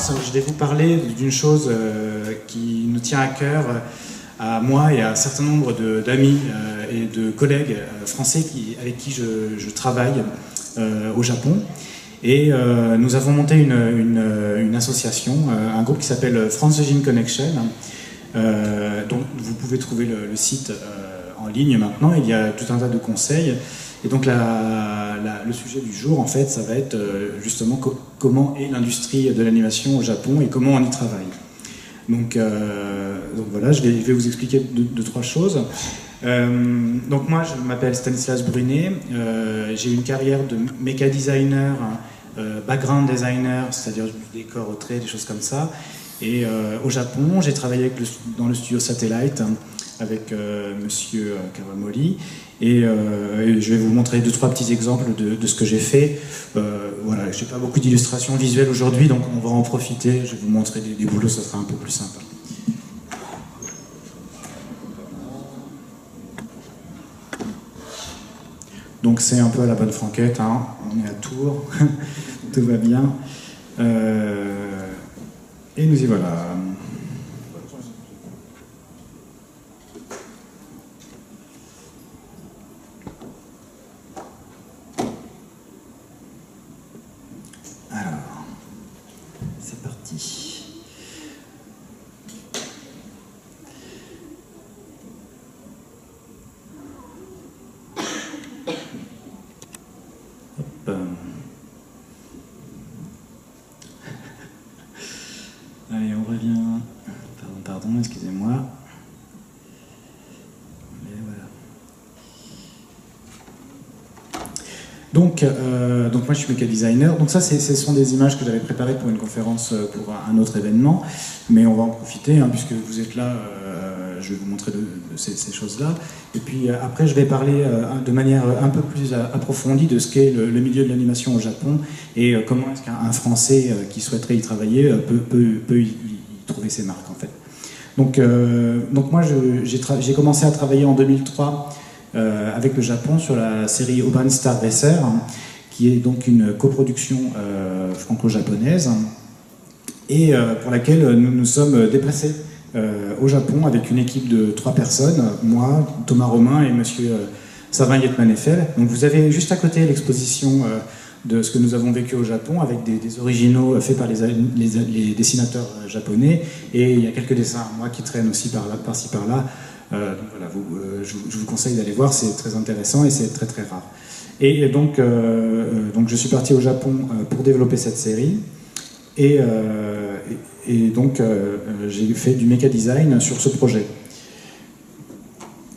conférence, je vais vous parler d'une chose qui nous tient à cœur, à moi et à un certain nombre d'amis et de collègues français avec qui je travaille au Japon. Et nous avons monté une association, un groupe qui s'appelle France Asian Connection, dont vous pouvez trouver le site en ligne maintenant. Il y a tout un tas de conseils. Et donc le sujet du jour, en fait, ça va être justement comment est l'industrie de l'animation au Japon et comment on y travaille. Donc voilà, je vais vous expliquer deux, trois choses. Donc moi, je m'appelle Stanislas Brunet, j'ai une carrière de méca designer, background designer, c'est-à-dire du décor au trait, des choses comme ça. Et au Japon, j'ai travaillé dans le studio Satellite avec monsieur Kawamori. Et je vais vous montrer deux, trois petits exemples de ce que j'ai fait. Voilà, je n'ai pas beaucoup d'illustrations visuelles aujourd'hui, donc on va en profiter. Je vais vous montrer des boulots, ça sera un peu plus sympa. Donc c'est un peu à la bonne franquette, hein. On est à Tours, tout va bien. Et nous y voilà. Alors, c'est parti. Hop. Allez, on revient. Pardon, excusez-moi. Et voilà. Donc moi je suis méca designer. Donc ça, ce sont des images que j'avais préparées pour une conférence, pour un autre événement. Mais on va en profiter, hein, puisque vous êtes là. Je vais vous montrer ces choses-là. Et puis après, je vais parler de manière un peu plus approfondie de ce qu'est le milieu de l'animation au Japon et comment est-ce qu'un Français qui souhaiterait y travailler peut y trouver ses marques, en fait. Donc moi, j'ai commencé à travailler en 2003 avec le Japon sur la série Urban Star Racer, hein, qui est donc une coproduction franco-japonaise et pour laquelle nous nous sommes déplacés au Japon avec une équipe de 3 personnes, moi, Thomas Romain et monsieur Savin Yetman-Eiffel. Donc vous avez juste à côté l'exposition de ce que nous avons vécu au Japon avec des originaux faits par les dessinateurs japonais, et il y a quelques dessins à moi qui traînent aussi par-ci par-là. Donc voilà, je vous conseille d'aller voir, c'est très intéressant et c'est très très rare. Et donc je suis parti au Japon pour développer cette série. Et donc, j'ai fait du méca design sur ce projet.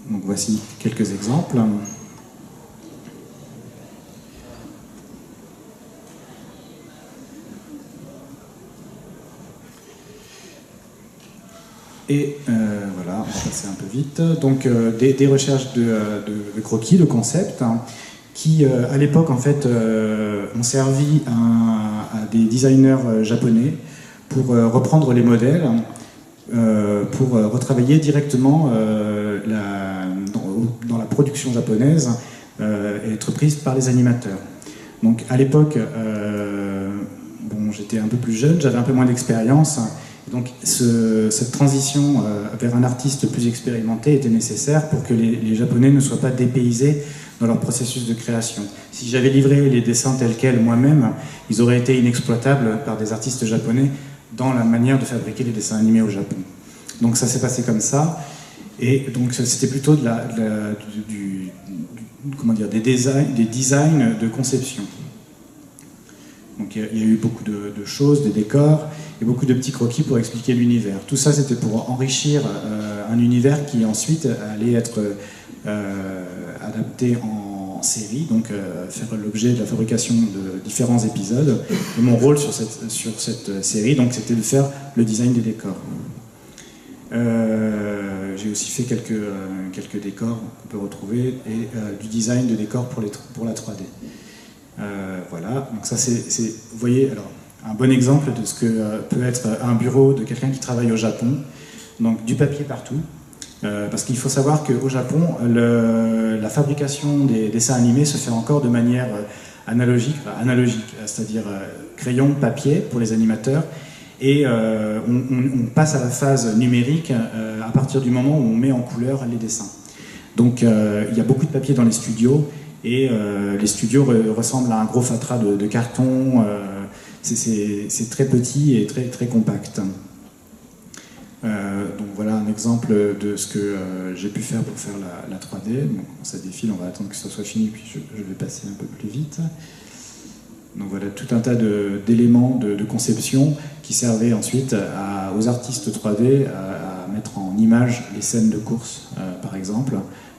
Donc, voici quelques exemples. Et voilà, on va passer un peu vite. Donc, des recherches de croquis, de concepts, hein, qui, à l'époque, en fait, ont servi à des designers japonais pour reprendre les modèles, pour retravailler directement dans la production japonaise et être prise par les animateurs. Donc à l'époque, j'étais un peu plus jeune, j'avais un peu moins d'expérience, donc cette transition vers un artiste plus expérimenté était nécessaire pour que les Japonais ne soient pas dépaysés dans leur processus de création. Si j'avais livré les dessins tels quels moi-même, ils auraient été inexploitables par des artistes japonais dans la manière de fabriquer les dessins animés au Japon. Donc ça s'est passé comme ça, et donc c'était plutôt des designs de conception. Donc il y a eu beaucoup de choses, des décors, et beaucoup de petits croquis pour expliquer l'univers. Tout ça, c'était pour enrichir un univers qui ensuite allait être adapté en série, donc faire l'objet de la fabrication de différents épisodes. Et mon rôle sur cette série, donc, c'était de faire le design des décors. J'ai aussi fait quelques décors qu'on peut retrouver et du design de décors pour la 3D. Voilà, donc ça c'est, vous voyez, alors, un bon exemple de ce que peut être un bureau de quelqu'un qui travaille au Japon. Donc du papier partout. Parce qu'il faut savoir qu'au Japon, la fabrication des dessins animés se fait encore de manière analogique, c'est-à-dire crayon, papier pour les animateurs, Et on passe à la phase numérique à partir du moment où on met en couleur les dessins. Donc il y a beaucoup de papier dans les studios, et les studios ressemblent à un gros fatras de carton. C'est très petit et très, très compact. Donc voilà un exemple de ce que j'ai pu faire pour faire la 3D. Donc ça défile, on va attendre que ça soit fini, puis je vais passer un peu plus vite. Donc voilà tout un tas d'éléments de conception qui servaient ensuite aux artistes 3D à mettre en image les scènes de course, par exemple.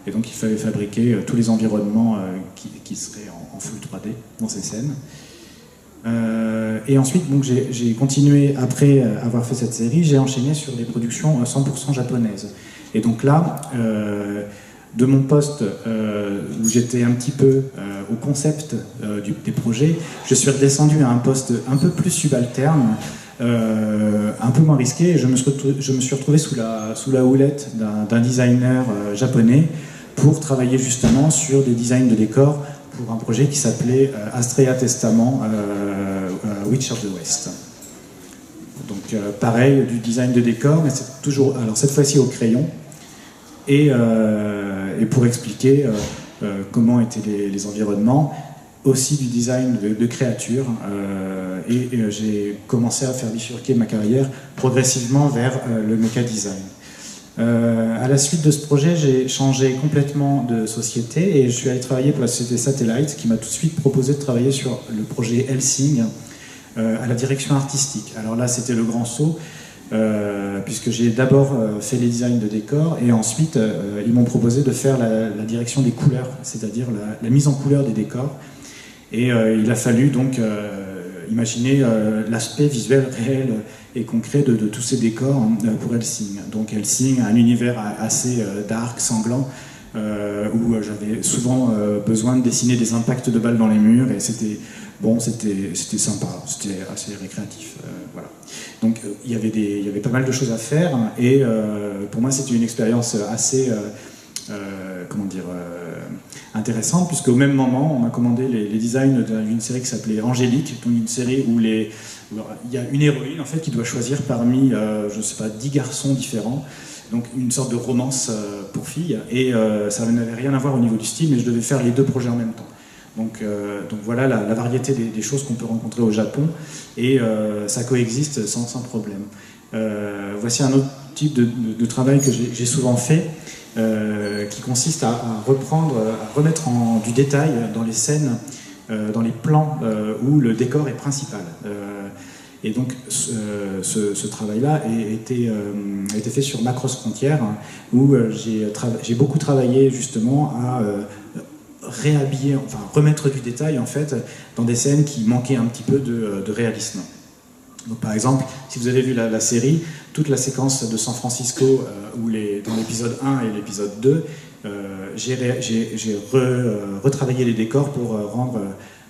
Et donc il fallait fabriquer tous les environnements qui seraient en full 3D dans ces scènes. Et ensuite, j'ai continué, après avoir fait cette série, j'ai enchaîné sur des productions 100% japonaises. Et donc là, de mon poste où j'étais un petit peu au concept des projets, je suis redescendu à un poste un peu plus subalterne, un peu moins risqué, et je me suis retrouvé sous la houlette d'un designer japonais pour travailler justement sur des designs de décors pour un projet qui s'appelait Astrea Testament Witch of the West. Donc pareil, du design de décor, mais c'est toujours, alors cette fois-ci au crayon, et pour expliquer comment étaient les environnements, aussi du design de créatures, et j'ai commencé à faire bifurquer ma carrière progressivement vers le mecha design. À la suite de ce projet, j'ai changé complètement de société et je suis allé travailler pour la société Satellite, qui m'a tout de suite proposé de travailler sur le projet Helsing à la direction artistique. Alors là, c'était le grand saut, puisque j'ai d'abord fait les designs de décors, et ensuite ils m'ont proposé de faire la direction des couleurs, c'est-à-dire la mise en couleur des décors. Et il a fallu donc imaginer l'aspect visuel réel et concret de tous ces décors pour Helsing. Donc Helsing a un univers assez dark, sanglant, où j'avais souvent besoin de dessiner des impacts de balles dans les murs, et c'était sympa, c'était assez récréatif. Voilà. Donc il y avait pas mal de choses à faire, et pour moi c'était une expérience assez intéressante, puisque au même moment on m'a commandé les designs d'une série qui s'appelait Angélique, donc une série où il y a une héroïne en fait qui doit choisir parmi je sais pas 10 garçons différents, donc une sorte de romance pour filles, et ça n'avait rien à voir au niveau du style, mais je devais faire les deux projets en même temps. Donc voilà la variété des choses qu'on peut rencontrer au Japon, et ça coexiste sans problème. Voici un autre type de travail que j'ai souvent fait, qui consiste à remettre du détail dans les scènes, dans les plans où le décor est principal. Et donc ce travail-là a été fait sur Macross Frontières, où j'ai beaucoup travaillé justement à réhabiller, enfin remettre du détail en fait dans des scènes qui manquaient un petit peu de réalisme. Donc, par exemple, si vous avez vu la série, toute la séquence de San Francisco, dans l'épisode 1 et l'épisode 2, j'ai retravaillé les décors pour rendre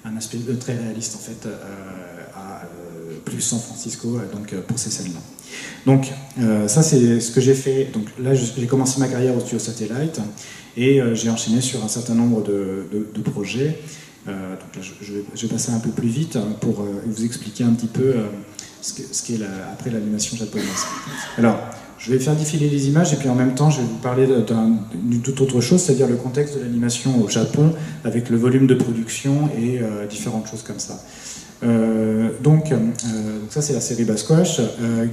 un aspect très réaliste en fait, plus San Francisco, donc pour ces scènes-là. Donc ça c'est ce que j'ai fait. Donc là j'ai commencé ma carrière au studio Satellite, et j'ai enchaîné sur un certain nombre de projets. Donc là, je vais passer un peu plus vite pour vous expliquer un petit peu ce qu'est après l'animation japonaise. Alors, je vais faire défiler les images, et puis en même temps, je vais vous parler d'une toute autre chose, c'est-à-dire le contexte de l'animation au Japon, avec le volume de production et différentes choses comme ça. Donc ça, c'est la série Basquash,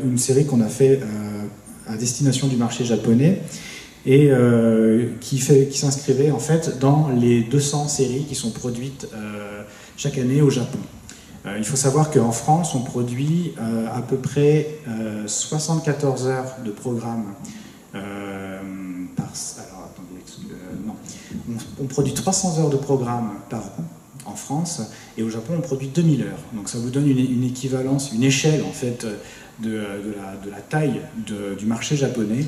une série qu'on a fait à destination du marché japonais, et qui s'inscrivait en fait dans les 200 séries qui sont produites chaque année au Japon. Il faut savoir qu'en France, on produit à peu près 74 heures de programme on produit 300 heures de programme par an en France, et au Japon on produit 2000 heures. Donc ça vous donne une équivalence, une échelle en fait de la taille du marché japonais.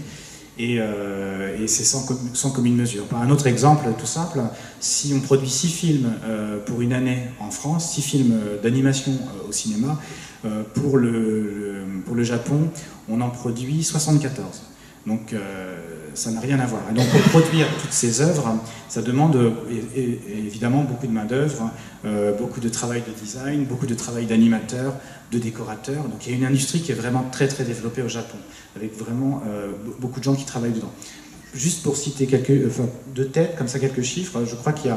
Et c'est sans commune mesure. Par un autre exemple tout simple, si on produit 6 films pour une année en France, 6 films d'animation au cinéma, pour le Japon, on en produit 74. Donc ça n'a rien à voir. Et donc pour produire toutes ces œuvres, ça demande évidemment beaucoup de main-d'œuvre, beaucoup de travail de design, beaucoup de travail d'animateur, de décorateur. Donc il y a une industrie qui est vraiment très très développée au Japon, avec vraiment beaucoup de gens qui travaillent dedans. Juste pour citer de tête, comme ça quelques chiffres, je crois qu'il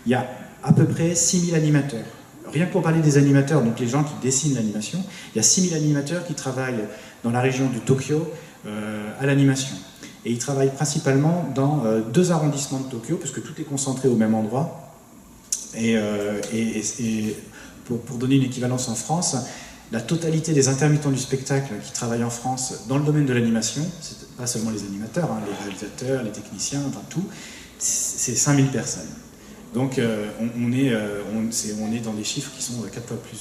y a à peu près 6000 animateurs. Rien que pour parler des animateurs, donc les gens qui dessinent l'animation, il y a 6000 animateurs qui travaillent dans la région de Tokyo à l'animation. Et ils travaillent principalement dans 2 arrondissements de Tokyo, puisque tout est concentré au même endroit. Et pour donner une équivalence en France, la totalité des intermittents du spectacle qui travaillent en France dans le domaine de l'animation, c'est pas seulement les animateurs, hein, les réalisateurs, les techniciens, enfin tout, c'est 5000 personnes. Donc on est dans des chiffres qui sont 4 fois plus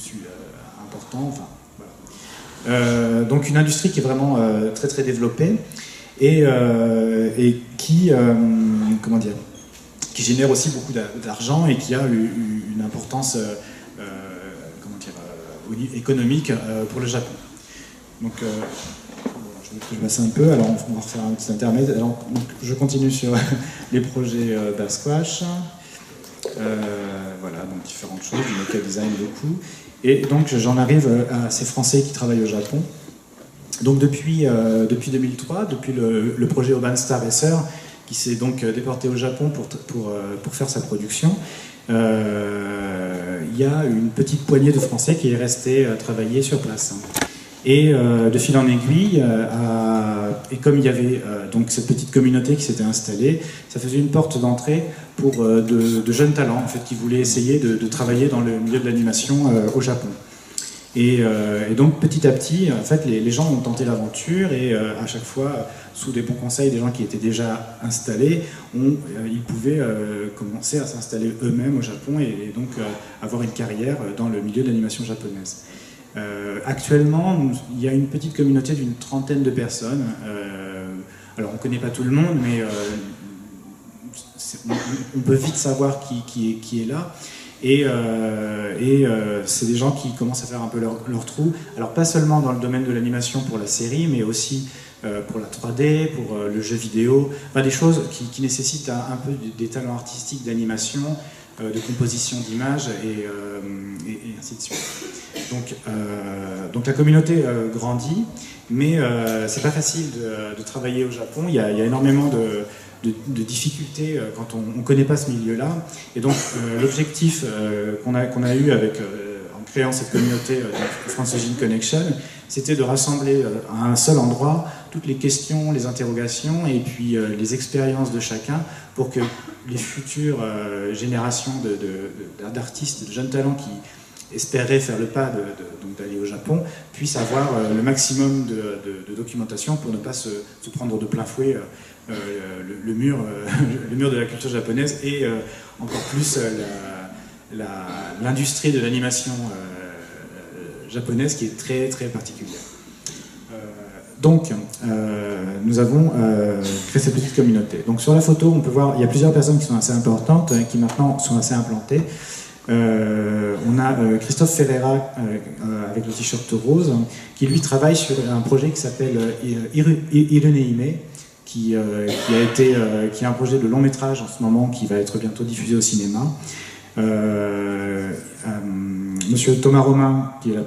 importants. Enfin, voilà. Donc une industrie qui est vraiment très très développée et qui génère aussi beaucoup d'argent et qui a une importance économique pour le Japon. Donc je vais passer un peu, alors on va refaire un petit intermède. Alors, donc, je continue sur les projets Basquash. Voilà, donc différentes choses, du mecha design beaucoup. Et donc j'en arrive à ces Français qui travaillent au Japon. Donc depuis 2003, depuis le projet Urban Star Racer, qui s'est donc déporté au Japon pour faire sa production, il y a une petite poignée de Français qui est restée travailler sur place. Et de fil en aiguille, et comme il y avait donc cette petite communauté qui s'était installée, ça faisait une porte d'entrée pour de jeunes talents en fait, qui voulaient essayer de travailler dans le milieu de l'animation au Japon. Et donc petit à petit, en fait, les gens ont tenté l'aventure et à chaque fois, sous des bons conseils des gens qui étaient déjà installés, ils pouvaient commencer à s'installer eux-mêmes au Japon et donc avoir une carrière dans le milieu de l'animation japonaise. Actuellement, il y a une petite communauté d'une 30aine de personnes. Alors on ne connaît pas tout le monde, mais on peut vite savoir qui est là. Et c'est des gens qui commencent à faire un peu leur trou. Alors pas seulement dans le domaine de l'animation pour la série, mais aussi pour la 3D, pour le jeu vidéo. Enfin, des choses qui nécessitent un peu des talents artistiques d'animation, de composition d'images et ainsi de suite. Donc la communauté grandit, mais c'est pas facile de travailler au Japon. Il y a énormément de difficultés quand on ne connaît pas ce milieu-là. Et donc l'objectif qu'on a eu en créant cette communauté France Engine Connection, c'était de rassembler à un seul endroit toutes les questions, les interrogations et puis les expériences de chacun pour que les futures générations d'artistes, de jeunes talents qui espéreraient faire le pas d'aller au Japon puissent avoir le maximum de documentation pour ne pas se prendre de plein fouet le mur de la culture japonaise et encore plus l'industrie de l'animation japonaise qui est très très particulière. Donc, nous avons créé cette petite communauté. Donc sur la photo, on peut voir, il y a plusieurs personnes qui sont assez importantes, qui maintenant sont assez implantées. On a Christophe Ferreira avec le t-shirt rose, qui lui travaille sur un projet qui s'appelle Iruneime, qui est un projet de long métrage en ce moment, qui va être bientôt diffusé au cinéma. Monsieur Thomas Romain, qui est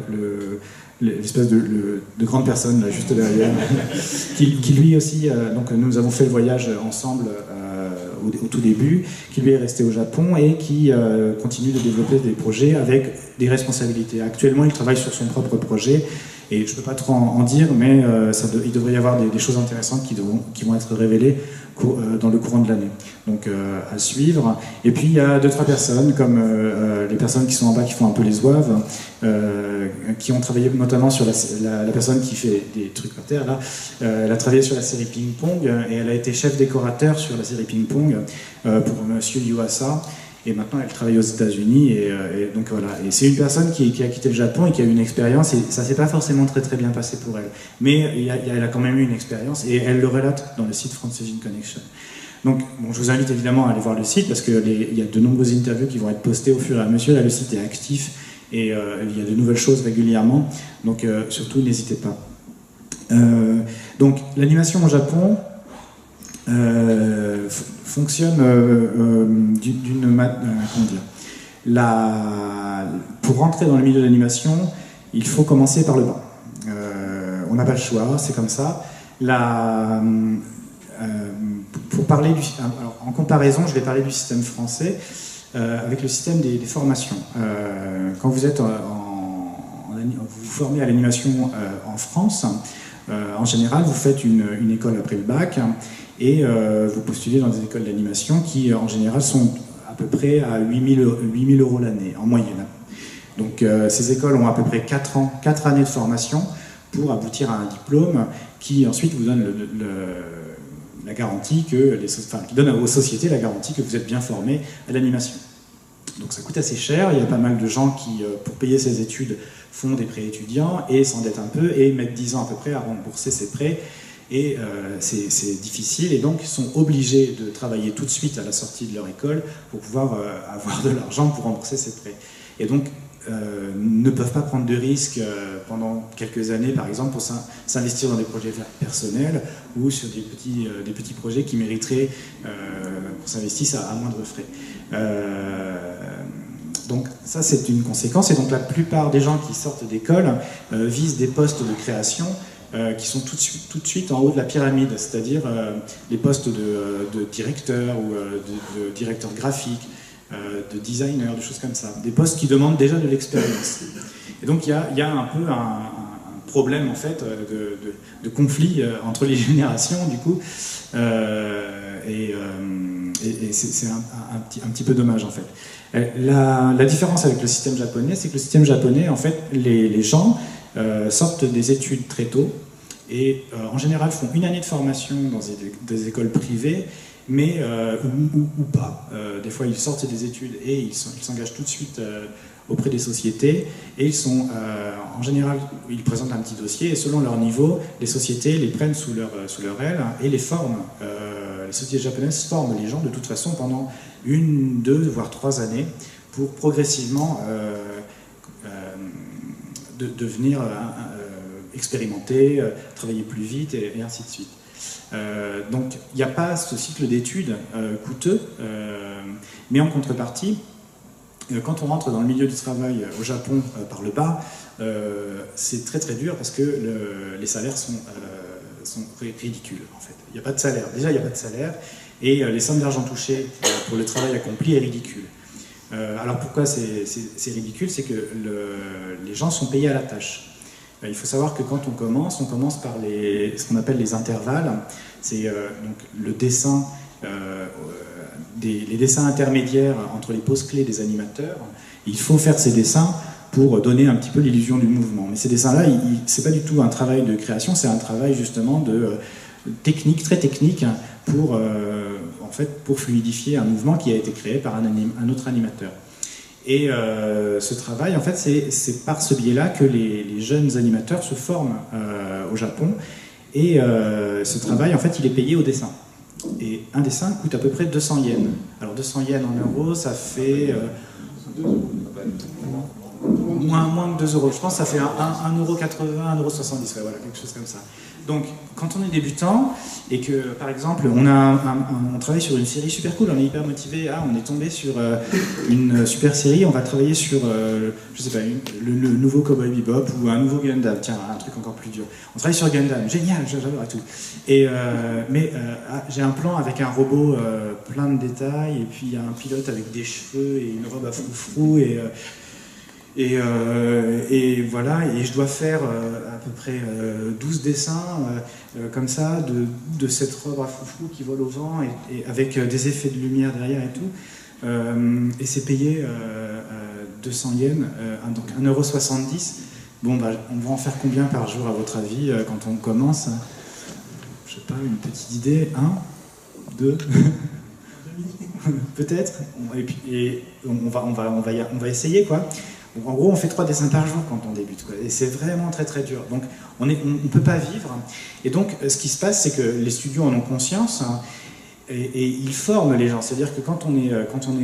l'espèce de grande personne là, juste derrière, qui lui aussi, donc nous avons fait le voyage ensemble au tout début, qui lui est resté au Japon et qui continue de développer des projets avec des responsabilités. Actuellement, il travaille sur son propre projet et je ne peux pas trop en dire, mais il devrait y avoir des choses intéressantes qui vont être révélées dans le courant de l'année. Donc à suivre. Et puis il y a 2-3 personnes, comme les personnes qui sont en bas, qui font un peu les zouaves, qui ont travaillé notamment sur la personne qui fait des trucs par terre, là. Elle a travaillé sur la série Ping Pong et elle a été chef décorateur sur la série Ping Pong pour Monsieur Yuasa. Et maintenant, elle travaille aux États-Unis. Et donc voilà. Et c'est une personne qui a quitté le Japon et qui a eu une expérience. Et ça s'est pas forcément très très bien passé pour elle. Mais elle a quand même eu une expérience. Et elle le relate dans le site France Engine Connection. Donc, bon, je vous invite évidemment à aller voir le site parce qu'il y a de nombreuses interviews qui vont être postées au fur et à mesure. Là, le site est actif et il y a de nouvelles choses régulièrement. Donc, surtout, n'hésitez pas. Donc l'animation au Japon fonctionne comment dire, pour rentrer dans le milieu de l'animation, il faut commencer par le bas. On n'a pas le choix, c'est comme ça. Pour parler alors, en comparaison, je vais parler du système français avec le système des formations. Quand vous êtes vous vous formez à l'animation en France, en général, vous faites une école après le bac et vous postulez dans des écoles d'animation qui, en général, sont à peu près à 8 000 euros l'année, en moyenne. Donc, ces écoles ont à peu près 4 années de formation pour aboutir à un diplôme qui, ensuite, vous donne la garantie qui donne aux sociétés la garantie que vous êtes bien formé à l'animation. Donc ça coûte assez cher, il y a pas mal de gens qui, pour payer ces études, font des prêts étudiants et s'endettent un peu et mettent 10 ans à peu près à rembourser ces prêts. Et c'est difficile et donc ils sont obligés de travailler tout de suite à la sortie de leur école pour pouvoir avoir de l'argent pour rembourser ces prêts. Et donc ne peuvent pas prendre de risques pendant quelques années, par exemple, pour s'investir dans des projets personnels ou sur des petits projets qui mériteraient qu'on s'investisse à moindre frais. Donc ça, c'est une conséquence. Et donc la plupart des gens qui sortent d'école visent des postes de création qui sont tout de suite en haut de la pyramide, c'est-à-dire les postes de directeur ou de directeur graphique, de designer, des choses comme ça. Des postes qui demandent déjà de l'expérience. Et donc il y a un peu un problème en fait de conflit entre les générations du coup, et c'est un petit peu dommage en fait. La différence avec le système japonais, c'est que le système japonais, en fait, les gens sortent des études très tôt et en général font une année de formation dans des écoles privées, mais ou pas. Des fois, ils sortent des études et ils s'engagent tout de suite auprès des sociétés et ils sont, en général, ils présentent un petit dossier et selon leur niveau, les sociétés les prennent sous leur aile et les forment. Les sociétés japonaises forment les gens de toute façon pendant 1, 2, voire 3 années pour progressivement devenir expérimenter, travailler plus vite et ainsi de suite. Donc il n'y a pas ce cycle d'études coûteux, mais en contrepartie, quand on rentre dans le milieu du travail au Japon par le bas, c'est très très dur parce que les salaires sont ridicules en fait. Il n'y a pas de salaire. Déjà, il n'y a pas de salaire et les sommes d'argent touchées pour le travail accompli est ridicule. Alors pourquoi c'est ridicule? C'est que les gens sont payés à la tâche. Il faut savoir que quand on commence par ce qu'on appelle les intervalles. C'est donc le dessin, les dessins intermédiaires entre les poses clés des animateurs. Il faut faire ces dessins pour donner un petit peu l'illusion du mouvement. Mais ces dessins-là, c'est pas du tout un travail de création, c'est un travail justement de technique, très technique, pour fluidifier un mouvement qui a été créé par un autre animateur. Et ce travail, en fait, c'est par ce biais-là que les jeunes animateurs se forment au Japon. Et ce travail, en fait, il est payé au dessin. Et un dessin coûte à peu près 200 yens. Alors 200 yens en euros, ça fait moins que 2 euros. Je pense que ça fait 1,80 €, 1,70 €, ouais, voilà, quelque chose comme ça. Donc, quand on est débutant et que, par exemple, on travaille sur une série super cool, on est hyper motivé, on est tombé sur une super série, on va travailler sur, je sais pas, le nouveau Cowboy Bebop ou un nouveau Gundam, tiens, un truc encore plus dur. On travaille sur Gundam, génial, j'adore tout. Mais j'ai un plan avec un robot plein de détails, et puis il y a un pilote avec des cheveux et une robe à froufrou, et voilà, et je dois faire à peu près 12 dessins comme ça de cette robe à foufou qui vole au vent et avec des effets de lumière derrière et tout. Et c'est payé 200 yens, donc 1,70 €. Bon, bah, on va en faire combien par jour à votre avis quand on commence? Je sais pas, une petite idée, 1, 2 peut-être. Et on va essayer quoi. Donc, en gros, on fait 3 dessins par jour quand on débute, quoi. Et c'est vraiment très très dur. Donc on ne peut pas vivre. Et donc ce qui se passe, c'est que les studios en ont conscience, et ils forment les gens. C'est-à-dire que quand on est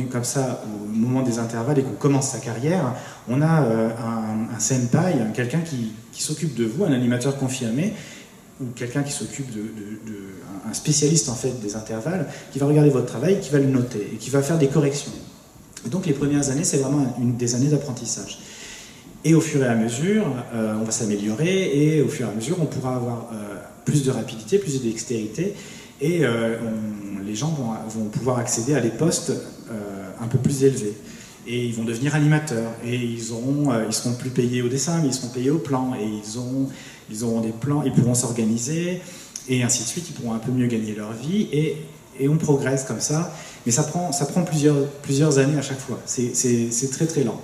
comme ça au moment des intervalles et qu'on commence sa carrière, on a un senpai, quelqu'un qui s'occupe de vous, un animateur confirmé, ou quelqu'un qui s'occupe un spécialiste en fait des intervalles, qui va regarder votre travail, qui va le noter et qui va faire des corrections. Et donc les premières années, c'est vraiment des années d'apprentissage. Et au fur et à mesure, on va s'améliorer, et au fur et à mesure, on pourra avoir plus de rapidité, plus de dextérité, et les gens vont pouvoir accéder à des postes un peu plus élevés. Et ils vont devenir animateurs, et ils seront plus payés au dessin, mais ils seront payés au plan, et ils auront des plans, ils pourront s'organiser, et ainsi de suite, ils pourront un peu mieux gagner leur vie, et on progresse comme ça, mais ça prend plusieurs années à chaque fois, c'est très très lent.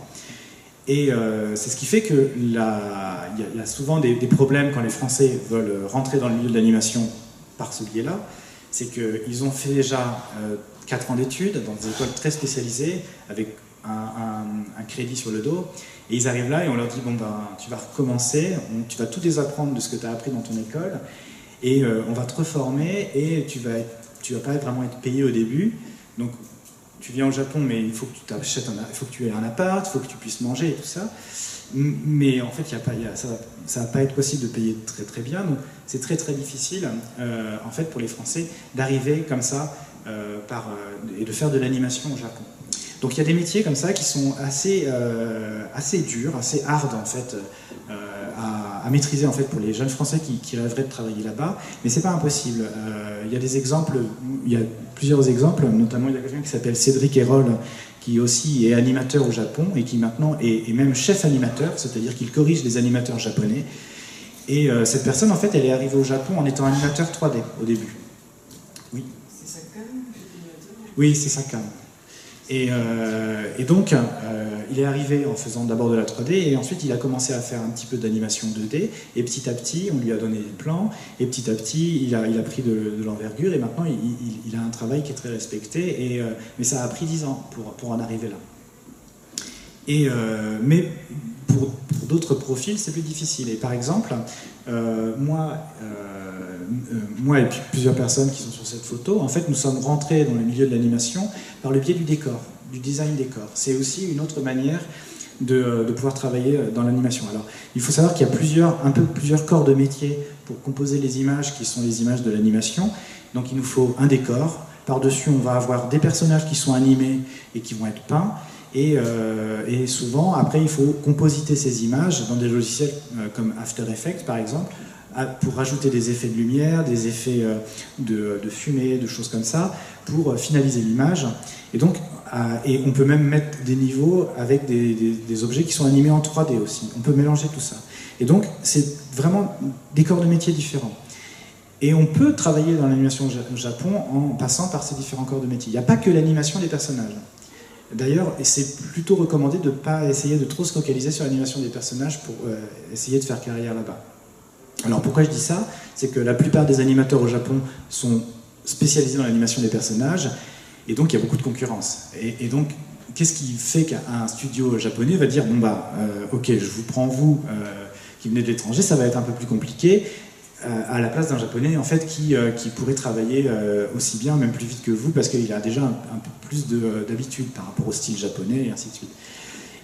Et c'est ce qui fait qu'il y a souvent des problèmes quand les Français veulent rentrer dans le milieu de l'animation par ce biais-là, c'est qu'ils ont fait déjà 4 ans d'études dans des écoles très spécialisées, avec un crédit sur le dos, et ils arrivent là et on leur dit, bon ben, tu vas recommencer, tu vas tout désapprendre de ce que tu as appris dans ton école, et on va te reformer, et tu vas pas vraiment être payé au début, donc tu viens au Japon, mais il faut que tu t'achètes il faut que tu aies un appart, il faut que tu puisses manger et tout ça, mais en fait ça va pas être possible de payer très très bien, donc c'est très très difficile en fait pour les Français d'arriver comme ça et de faire de l'animation au Japon. Donc il y a des métiers comme ça qui sont assez durs, assez hard en fait à maîtriser en fait pour les jeunes Français qui rêveraient de travailler là-bas, mais c'est pas impossible. Il y a des exemples, il y a plusieurs exemples, notamment il y a quelqu'un qui s'appelle Cédric Hérol, qui aussi est animateur au Japon et qui maintenant est même chef animateur, c'est-à-dire qu'il corrige les animateurs japonais. Et cette personne en fait elle est arrivée au Japon en étant animateur 3D au début. Oui. C'est Sakam? Oui, c'est Sakam. Et donc, il est arrivé en faisant d'abord de la 3D, et ensuite il a commencé à faire un petit peu d'animation 2D, et petit à petit, on lui a donné des plans, et petit à petit, il a pris de l'envergure, et maintenant, il a un travail qui est très respecté, mais ça a pris 10 ans pour en arriver là. Mais pour d'autres profils, c'est plus difficile. Et par exemple, moi et puis plusieurs personnes qui sont sur cette photo, en fait, nous sommes rentrés dans le milieu de l'animation par le biais du décor, du design décor. C'est aussi une autre manière de pouvoir travailler dans l'animation. Alors, il faut savoir qu'il y a plusieurs corps de métier pour composer les images qui sont les images de l'animation. Donc, il nous faut un décor. Par-dessus, on va avoir des personnages qui sont animés et qui vont être peints. Et souvent, après, il faut compositer ces images dans des logiciels comme After Effects, par exemple, pour rajouter des effets de lumière, des effets de fumée, de choses comme ça, pour finaliser l'image. Et donc, et on peut même mettre des niveaux avec des objets qui sont animés en 3D aussi. On peut mélanger tout ça. Et donc, c'est vraiment des corps de métier différents. Et on peut travailler dans l'animation au Japon en passant par ces différents corps de métier. Il n'y a pas que l'animation des personnages. D'ailleurs, c'est plutôt recommandé de ne pas essayer de trop se focaliser sur l'animation des personnages pour essayer de faire carrière là-bas. Alors pourquoi je dis ça? C'est que la plupart des animateurs au Japon sont spécialisés dans l'animation des personnages, et donc il y a beaucoup de concurrence. Et donc, qu'est-ce qui fait qu'un studio japonais va dire, bon bah, ok, je vous prends vous qui venez de l'étranger, ça va être un peu plus compliqué, à la place d'un japonais en fait qui pourrait travailler aussi bien, même plus vite que vous, parce qu'il a déjà un peu plus d'habitude par rapport au style japonais, et ainsi de suite.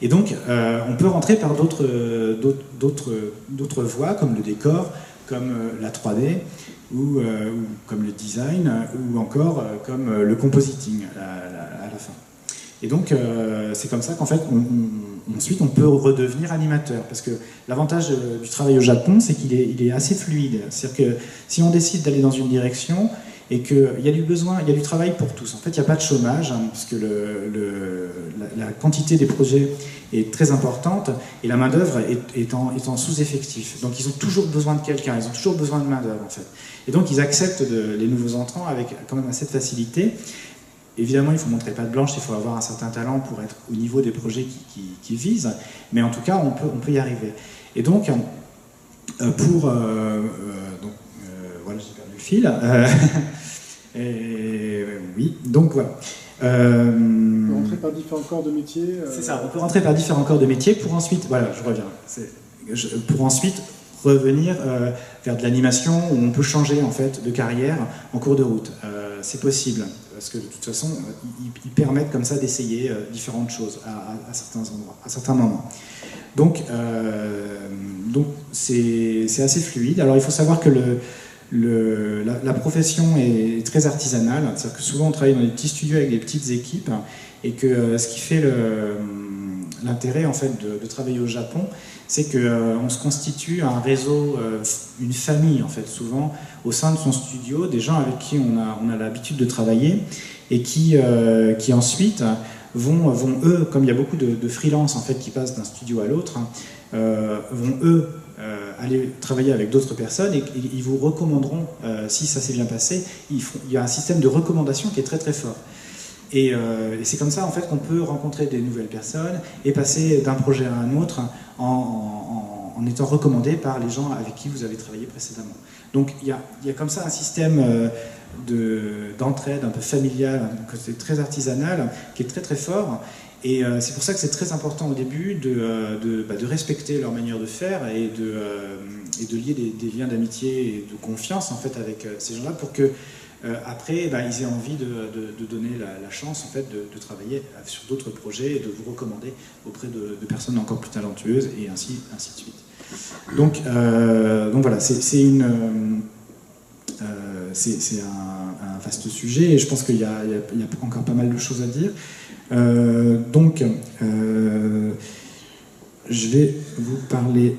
Et donc, on peut rentrer par d'autres voies, comme le décor, comme la 3D, ou comme le design, ou encore comme le compositing à la fin. Et donc, c'est comme ça qu'en fait, ensuite, on peut redevenir animateur. Parce que l'avantage du travail au Japon, c'est qu'il est assez fluide. C'est-à-dire que si on décide d'aller dans une direction, et qu'il y a du besoin, il y a du travail pour tous. En fait, il n'y a pas de chômage, hein, puisque la quantité des projets est très importante, et la main-d'œuvre est en sous-effectif. Donc, ils ont toujours besoin de quelqu'un, ils ont toujours besoin de main-d'œuvre, en fait. Et donc, ils acceptent les nouveaux entrants avec quand même assez de facilité. Évidemment, il faut montrer patte blanche, il faut avoir un certain talent pour être au niveau des projets qui visent, mais en tout cas, on peut y arriver. Et donc, voilà, j'ai perdu le fil. Oui, donc voilà. On peut rentrer par différents corps de métier. C'est ça, on peut rentrer par différents corps de métier pour ensuite, voilà, je reviens, pour ensuite revenir vers de l'animation où on peut changer en fait de carrière en cours de route. C'est possible, parce que de toute façon, ils permettent comme ça d'essayer différentes choses à certains endroits, à certains moments. Donc, donc c'est assez fluide. Alors il faut savoir que la profession est très artisanale, c'est-à-dire que souvent on travaille dans des petits studios avec des petites équipes, et que ce qui fait l'intérêt en fait de travailler au Japon, c'est qu'on se constitue un réseau, une famille en fait, souvent au sein de son studio, des gens avec qui on a l'habitude de travailler, et qui ensuite vont eux, comme il y a beaucoup de freelance en fait qui passent d'un studio à l'autre, vont eux aller travailler avec d'autres personnes, et ils vous recommanderont, si ça s'est bien passé, il y a un système de recommandation qui est très très fort. Et c'est comme ça en fait qu'on peut rencontrer des nouvelles personnes et passer d'un projet à un autre en étant recommandé par les gens avec qui vous avez travaillé précédemment. Donc il y a comme ça un système d'entraide un peu familial, un côté très artisanal, qui est très très fort. Et c'est pour ça que c'est très important au début de respecter leur manière de faire, et de lier des liens d'amitié et de confiance en fait avec ces gens-là, pour que après, ils aient envie de donner la chance en fait, de travailler sur d'autres projets et de vous recommander auprès de personnes encore plus talentueuses, et ainsi de suite. Donc voilà, c'est un vaste sujet, et je pense qu'il y a encore pas mal de choses à dire. Je vais vous parler...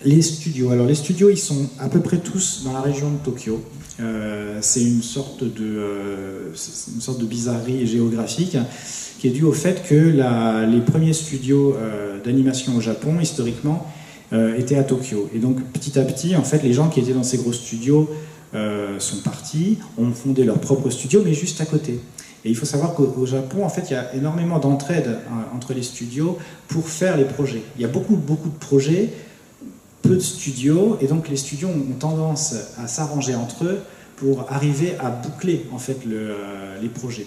les studios. Alors les studios, ils sont à peu près tous dans la région de Tokyo. C'est une sorte de bizarrerie géographique qui est due au fait que les premiers studios d'animation au Japon, historiquement, étaient à Tokyo. Et donc petit à petit, en fait, les gens qui étaient dans ces gros studios sont partis, ont fondé leur propre studio, mais juste à côté. Et il faut savoir qu'au Japon, en fait, il y a énormément d'entraide entre les studios pour faire les projets. Il y a beaucoup de projets, peu de studios, et donc les studios ont tendance à s'arranger entre eux pour arriver à boucler en fait les projets,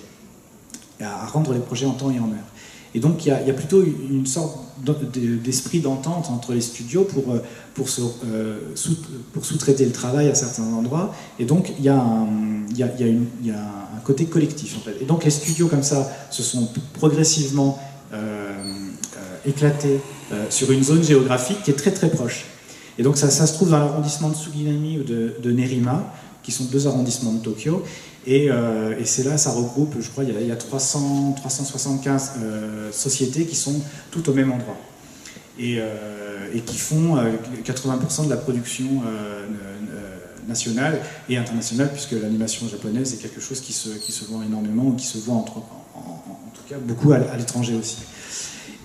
à rendre les projets en temps et en heure. Et donc il y a plutôt une sorte d'esprit d'entente entre les studios pour sous-traiter le travail à certains endroits, et donc il y a un côté collectif en fait. Et donc les studios comme ça se sont progressivement éclatés sur une zone géographique qui est très très proche. Et donc ça se trouve dans l'arrondissement de Suginami ou de Nerima, qui sont deux arrondissements de Tokyo. Et c'est là, ça regroupe, je crois, il y a 375 sociétés qui sont toutes au même endroit. Et qui font 80% de la production nationale et internationale, puisque l'animation japonaise est quelque chose qui se vend énormément, ou qui se vend en tout cas beaucoup à l'étranger aussi.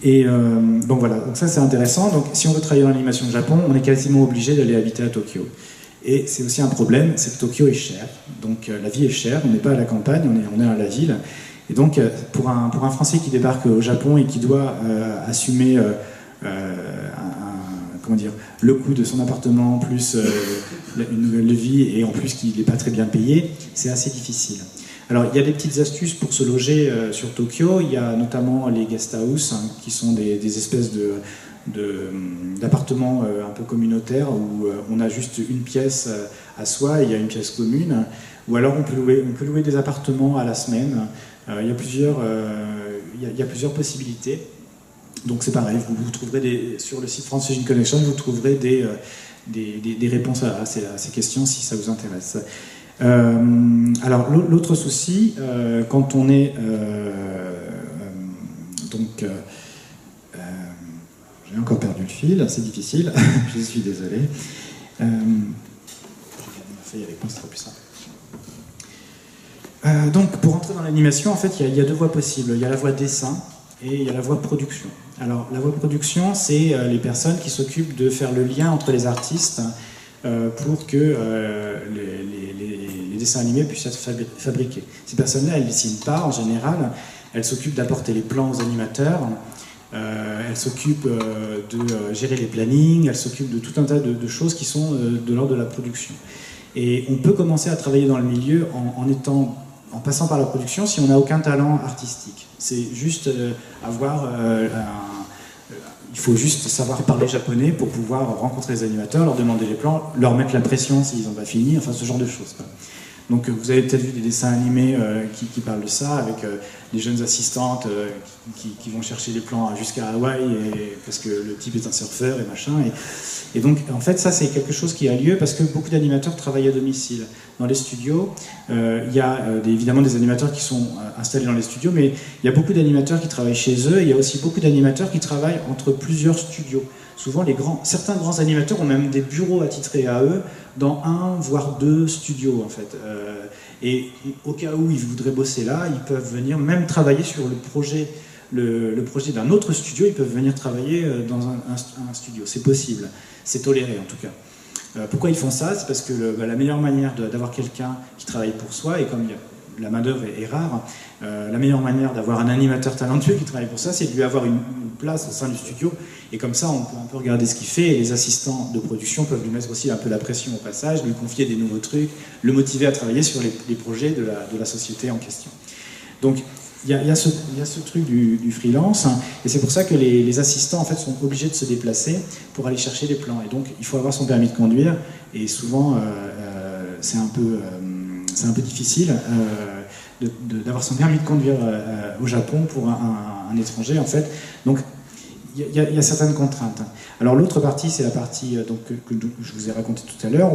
Et donc voilà, donc ça c'est intéressant. Donc si on veut travailler dans l'animation au Japon, on est quasiment obligé d'aller habiter à Tokyo. Et c'est aussi un problème, c'est que Tokyo est cher. Donc la vie est chère, on n'est pas à la campagne, on est à la ville. Et donc pour un Français qui débarque au Japon et qui doit assumer le coût de son appartement, plus une nouvelle vie, et en plus qu'il n'est pas très bien payé, c'est assez difficile. Alors, il y a des petites astuces pour se loger sur Tokyo. Il y a notamment les guest house, qui sont des espèces d'appartements un peu communautaires, où on a juste une pièce à soi, et il y a une pièce commune. Ou alors on peut louer des appartements à la semaine. Il y a plusieurs possibilités. Donc c'est pareil, vous trouverez sur le site France Fusion Connection, vous trouverez des réponses à ces questions si ça vous intéresse. Alors l'autre souci, quand on est j'ai encore perdu le fil, c'est difficile, je suis désolé. Je vais garder ma feuille avec moi, c'est trop plus simple. Donc pour entrer dans l'animation, en fait, il y a deux voies possibles. Il y a la voie dessin et il y a la voie production. Alors la voie production, c'est les personnes qui s'occupent de faire le lien entre les artistes pour que les dessins animés puissent être fabriqués. Ces personnes-là, elles ne dessinent pas en général, elles s'occupent d'apporter les plans aux animateurs, elles s'occupent de gérer les plannings, elles s'occupent de tout un tas de choses qui sont de l'ordre de la production. Et on peut commencer à travailler dans le milieu en passant par la production si on n'a aucun talent artistique. C'est juste il faut juste savoir parler japonais pour pouvoir rencontrer les animateurs, leur demander les plans, leur mettre la pression s'ils n'ont pas fini, enfin ce genre de choses, quoi. Donc vous avez peut-être vu des dessins animés qui parlent de ça, avec des jeunes assistantes qui vont chercher des plans jusqu'à Hawaï parce que le type est un surfeur et machin. Et donc en fait ça c'est quelque chose qui a lieu parce que beaucoup d'animateurs travaillent à domicile. Dans les studios, il y a évidemment des animateurs qui sont installés dans les studios, mais il y a beaucoup d'animateurs qui travaillent chez eux, et il y a aussi beaucoup d'animateurs qui travaillent entre plusieurs studios. Souvent, certains grands animateurs ont même des bureaux attitrés à eux dans 1 voire 2 studios, en fait. Et au cas où ils voudraient bosser là, ils peuvent venir même travailler sur le projet d'un autre studio, ils peuvent venir travailler dans un studio. C'est possible, c'est toléré en tout cas. Pourquoi ils font ça? C'est parce que la meilleure manière d'avoir quelqu'un qui travaille pour soi, et comme la main-d'œuvre est rare, la meilleure manière d'avoir un animateur talentueux qui travaille pour ça, c'est de lui avoir une place au sein du studio, et comme ça on peut un peu regarder ce qu'il fait, et les assistants de production peuvent lui mettre aussi un peu la pression au passage, lui confier des nouveaux trucs, le motiver à travailler sur les projets de la société en question. Donc il y a ce truc du freelance, hein, et c'est pour ça que les assistants en fait sont obligés de se déplacer pour aller chercher les plans, et donc il faut avoir son permis de conduire, et souvent c'est un peu difficile d'avoir son permis de conduire au Japon pour un étranger en fait. Donc il y a certaines contraintes. Alors l'autre partie, c'est la partie que je vous ai raconté tout à l'heure.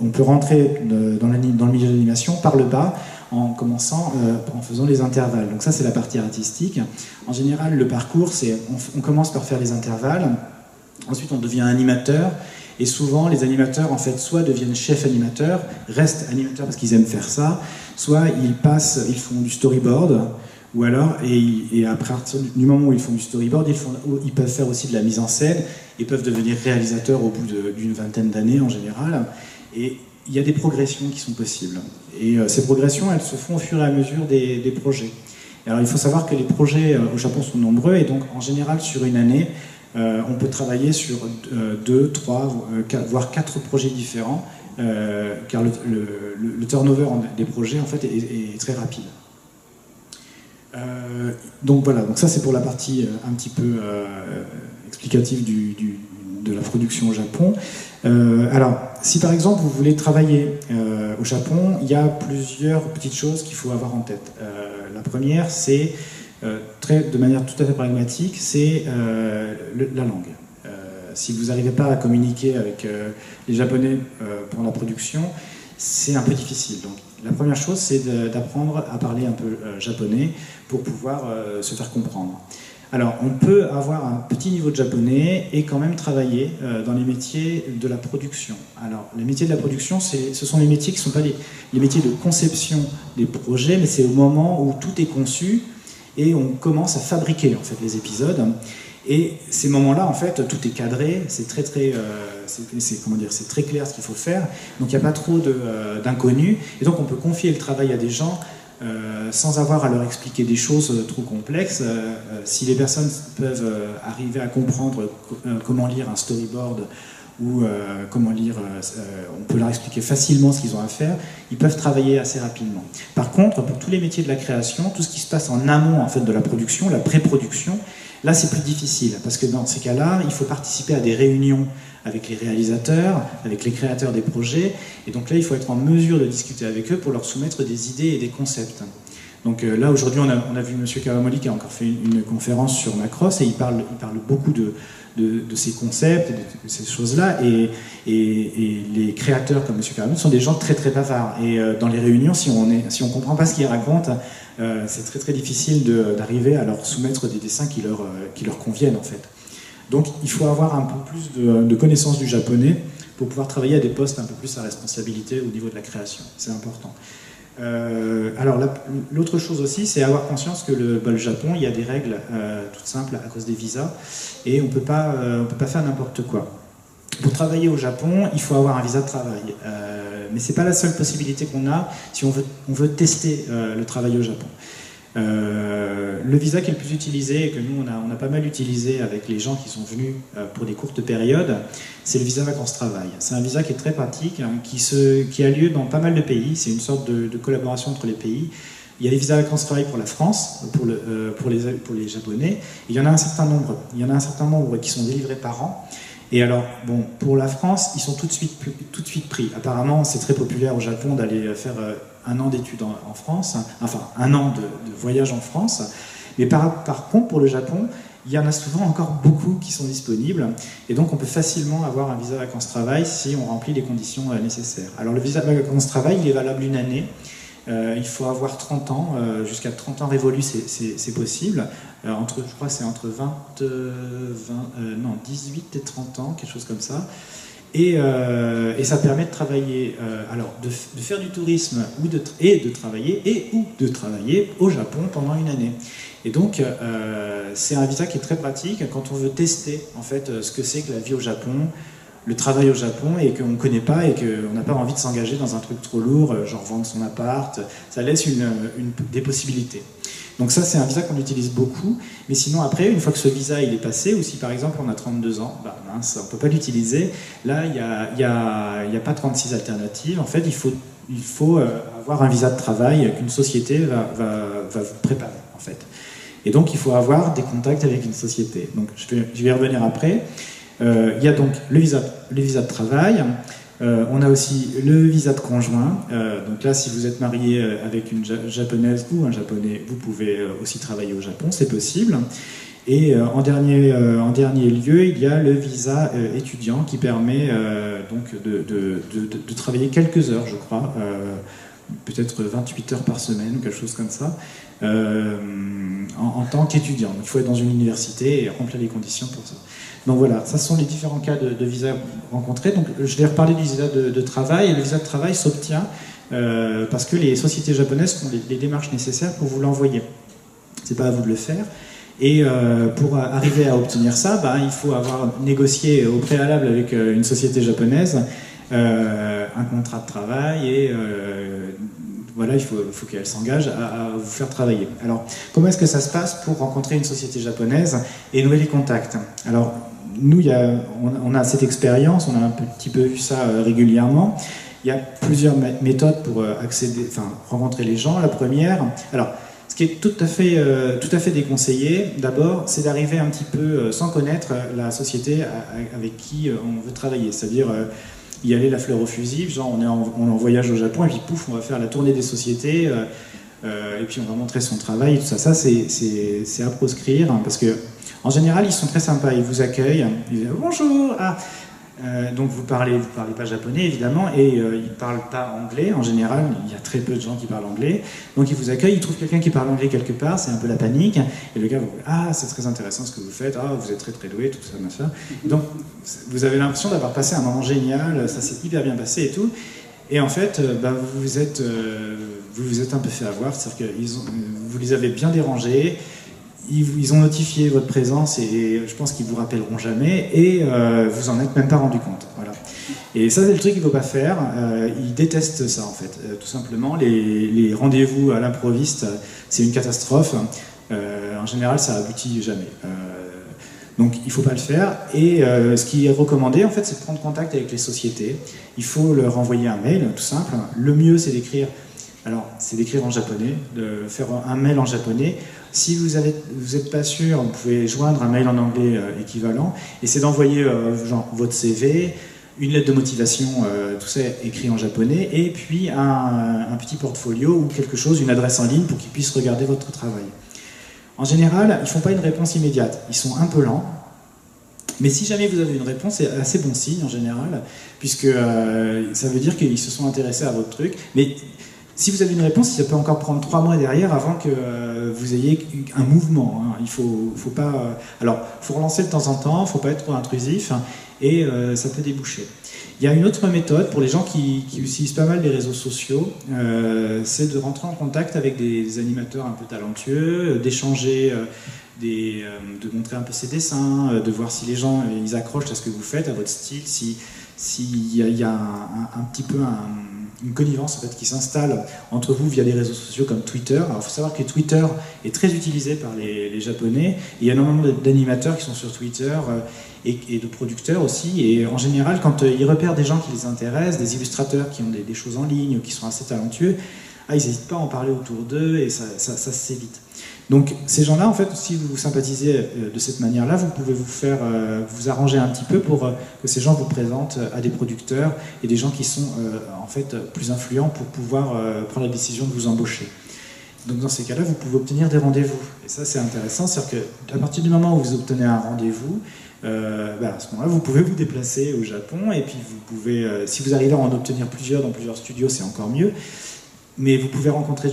On peut rentrer dans le milieu de l'animation par le bas en commençant en faisant les intervalles. Donc ça c'est la partie artistique. En général, le parcours, on commence par faire les intervalles. Ensuite, on devient animateur. Et souvent, les animateurs, en fait, soit deviennent chefs animateurs, restent animateurs parce qu'ils aiment faire ça, soit ils font du storyboard, ou alors, et à partir du moment où ils font du storyboard, ils peuvent faire aussi de la mise en scène, et peuvent devenir réalisateurs au bout d'une vingtaine d'années en général. Et il y a des progressions qui sont possibles. Et ces progressions, elles se font au fur et à mesure des projets. Alors, il faut savoir que les projets au Japon sont nombreux, et donc, en général, sur une année, on peut travailler sur 2, 3, voire 4 projets différents, car le turnover des projets en fait est très rapide. Donc voilà, donc ça c'est pour la partie un petit peu explicative de la production au Japon. Alors, si par exemple vous voulez travailler au Japon, il y a plusieurs petites choses qu'il faut avoir en tête. La première, c'est de manière tout à fait pragmatique, c'est la langue. Si vous n'arrivez pas à communiquer avec les Japonais pour la production, c'est un peu difficile. Donc, la première chose, c'est d'apprendre à parler un peu japonais pour pouvoir se faire comprendre. Alors, on peut avoir un petit niveau de japonais et quand même travailler dans les métiers de la production. Alors, les métiers de la production, ce sont les métiers qui ne sont pas les métiers de conception des projets, mais c'est au moment où tout est conçu et on commence à fabriquer en fait les épisodes. Et ces moments-là, en fait, tout est cadré, c'est très clair ce qu'il faut faire. Donc il n'y a pas trop d'inconnus, et donc on peut confier le travail à des gens sans avoir à leur expliquer des choses trop complexes. Si les personnes peuvent arriver à comprendre comment lire un storyboard ou comment lire, on peut leur expliquer facilement ce qu'ils ont à faire, ils peuvent travailler assez rapidement. Par contre, pour tous les métiers de la création, tout ce qui se passe en amont en fait, de la production, la pré-production, là c'est plus difficile, parce que dans ces cas-là, il faut participer à des réunions avec les réalisateurs, avec les créateurs des projets, et donc là il faut être en mesure de discuter avec eux pour leur soumettre des idées et des concepts. Donc là aujourd'hui on a vu M. Kawamori qui a encore fait une conférence sur Macross, et il parle beaucoup de ces concepts, de ces choses-là, et les créateurs comme M. Kawamori sont des gens très très bavards, et dans les réunions, si on comprend pas ce qu'ils racontent, c'est très très difficile d'arriver à leur soumettre des dessins qui leur conviennent en fait. Donc il faut avoir un peu plus de connaissances du japonais pour pouvoir travailler à des postes un peu plus à responsabilité au niveau de la création, c'est important. Alors l'autre chose aussi, c'est avoir conscience que le Japon, il y a des règles toutes simples à cause des visas, et on peut pas faire n'importe quoi. Pour travailler au Japon, il faut avoir un visa de travail, mais c'est pas la seule possibilité qu'on a si on veut tester le travail au Japon. Le visa qui est le plus utilisé, et que nous on a pas mal utilisé avec les gens qui sont venus pour des courtes périodes, c'est le visa vacances-travail. C'est un visa qui est très pratique, hein, qui a lieu dans pas mal de pays. C'est une sorte de collaboration entre les pays. Il y a les visas vacances-travail pour la France, pour les Japonais. Et il y en a un certain nombre qui sont délivrés par an. Et alors, bon, pour la France, ils sont tout de suite pris. Apparemment, c'est très populaire au Japon d'aller faire un an d'études en France, hein, enfin un an de voyage en France. Mais par contre, pour le Japon, il y en a souvent encore beaucoup qui sont disponibles. Et donc, on peut facilement avoir un visa vacances-travail si on remplit les conditions nécessaires. Alors, le visa vacances-travail, il est valable une année. Il faut avoir 30 ans, jusqu'à 30 ans révolus, c'est possible. Je crois que c'est entre 18 et 30 ans, quelque chose comme ça. Et ça permet de travailler, de faire du tourisme ou de travailler au Japon pendant une année. Et donc, c'est un visa qui est très pratique quand on veut tester en fait ce que c'est que la vie au Japon, le travail au Japon, et qu'on ne connaît pas et qu'on n'a pas envie de s'engager dans un truc trop lourd, genre vendre son appart. Ça laisse des possibilités. Donc ça, c'est un visa qu'on utilise beaucoup. Mais sinon, après, une fois que ce visa il est passé, ou si par exemple on a 32 ans, bah mince, on ne peut pas l'utiliser. Là, il n'y a pas 36 alternatives. En fait, il faut avoir un visa de travail qu'une société va vous préparer, en fait. Et donc, il faut avoir des contacts avec une société. Donc, je vais y revenir après. Il y a donc le visa de travail. On a aussi le visa de conjoint. Donc là, si vous êtes marié avec une japonaise ou un japonais, vous pouvez aussi travailler au Japon, c'est possible. Et en dernier lieu, il y a le visa étudiant qui permet donc de travailler quelques heures, je crois, peut-être 28 heures par semaine, quelque chose comme ça, en tant qu'étudiant. Donc il faut être dans une université et remplir les conditions pour ça. Donc voilà, ça sont les différents cas de visa rencontrés. Donc je vais reparler du visa de travail. Et le visa de travail s'obtient parce que les sociétés japonaises font les démarches nécessaires pour vous l'envoyer. C'est pas à vous de le faire. Et pour arriver à obtenir ça, il faut avoir négocié au préalable avec une société japonaise un contrat de travail et voilà, il faut qu'elle s'engage à vous faire travailler. Alors, comment est-ce que ça se passe pour rencontrer une société japonaise et nouer les contacts? Alors, nous, on a cette expérience, on a un petit peu vu ça régulièrement. Il y a plusieurs méthodes pour rencontrer les gens. La première, alors, ce qui est tout à fait déconseillé, d'abord, c'est d'arriver un petit peu sans connaître la société avec qui on veut travailler. C'est-à-dire y aller la fleur au fusil, genre on est en voyage au Japon et puis pouf, on va faire la tournée des sociétés et puis on va montrer son travail et tout ça. Ça, c'est à proscrire hein, parce que en général, ils sont très sympas, ils vous accueillent, ils disent bonjour. Donc vous parlez pas japonais évidemment et ils parlent pas anglais en général, il y a très peu de gens qui parlent anglais, donc ils vous accueillent, ils trouvent quelqu'un qui parle anglais quelque part, c'est un peu la panique et le gars vous dit c'est très intéressant ce que vous faites, vous êtes très très doué, tout ça machin. Donc vous avez l'impression d'avoir passé un moment génial, ça s'est hyper bien passé et tout, et en fait vous vous êtes un peu fait avoir, c'est-à-dire que vous les avez bien dérangés. Ils ont notifié votre présence et je pense qu'ils vous rappelleront jamais et vous en êtes même pas rendu compte. Voilà. Et ça, c'est le truc qu'il ne faut pas faire. Ils détestent ça, en fait. Tout simplement, les rendez-vous à l'improviste, c'est une catastrophe. En général, ça aboutit jamais. Donc, il ne faut pas le faire. Et ce qui est recommandé, en fait, c'est de prendre contact avec les sociétés. Il faut leur envoyer un mail, tout simple. Le mieux, c'est d'écrire. Alors, c'est d'écrire en japonais, de faire un mail en japonais. Si vous n'êtes pas sûr, vous pouvez joindre un mail en anglais équivalent, et c'est d'envoyer votre CV, une lettre de motivation, tout ça écrit en japonais, et puis un petit portfolio ou quelque chose, une adresse en ligne pour qu'ils puissent regarder votre travail. En général, ils ne font pas une réponse immédiate, ils sont un peu lents, mais si jamais vous avez une réponse, c'est assez bon signe en général, puisque ça veut dire qu'ils se sont intéressés à votre truc, mais si vous avez une réponse, ça peut encore prendre 3 mois derrière avant que vous ayez un mouvement. Hein. Il faut pas. Alors, faut relancer de temps en temps, faut pas être trop intrusif, et ça peut déboucher. Il y a une autre méthode pour les gens qui utilisent pas mal les réseaux sociaux, c'est de rentrer en contact avec des animateurs un peu talentueux, d'échanger, de montrer un peu ses dessins, de voir si les gens ils accrochent à ce que vous faites, à votre style, s'il y a un petit peu une connivence en fait, qui s'installe entre vous via les réseaux sociaux comme Twitter. Alors il faut savoir que Twitter est très utilisé par les Japonais. Il y a énormément d'animateurs qui sont sur Twitter et de producteurs aussi. Et en général, quand ils repèrent des gens qui les intéressent, des illustrateurs qui ont des choses en ligne, qui sont assez talentueux, ils n'hésitent pas à en parler autour d'eux et ça se sait vite. Donc ces gens-là, en fait, si vous sympathisez de cette manière-là, vous pouvez vous arranger un petit peu pour que ces gens vous présentent à des producteurs et des gens qui sont en fait plus influents pour pouvoir prendre la décision de vous embaucher. Donc dans ces cas-là, vous pouvez obtenir des rendez-vous. Et ça, c'est intéressant, c'est-à-dire qu'à partir du moment où vous obtenez un rendez-vous, à ce moment-là, vous pouvez vous déplacer au Japon et puis vous pouvez, si vous arrivez à en obtenir plusieurs dans plusieurs studios, c'est encore mieux. Mais vous pouvez rencontrer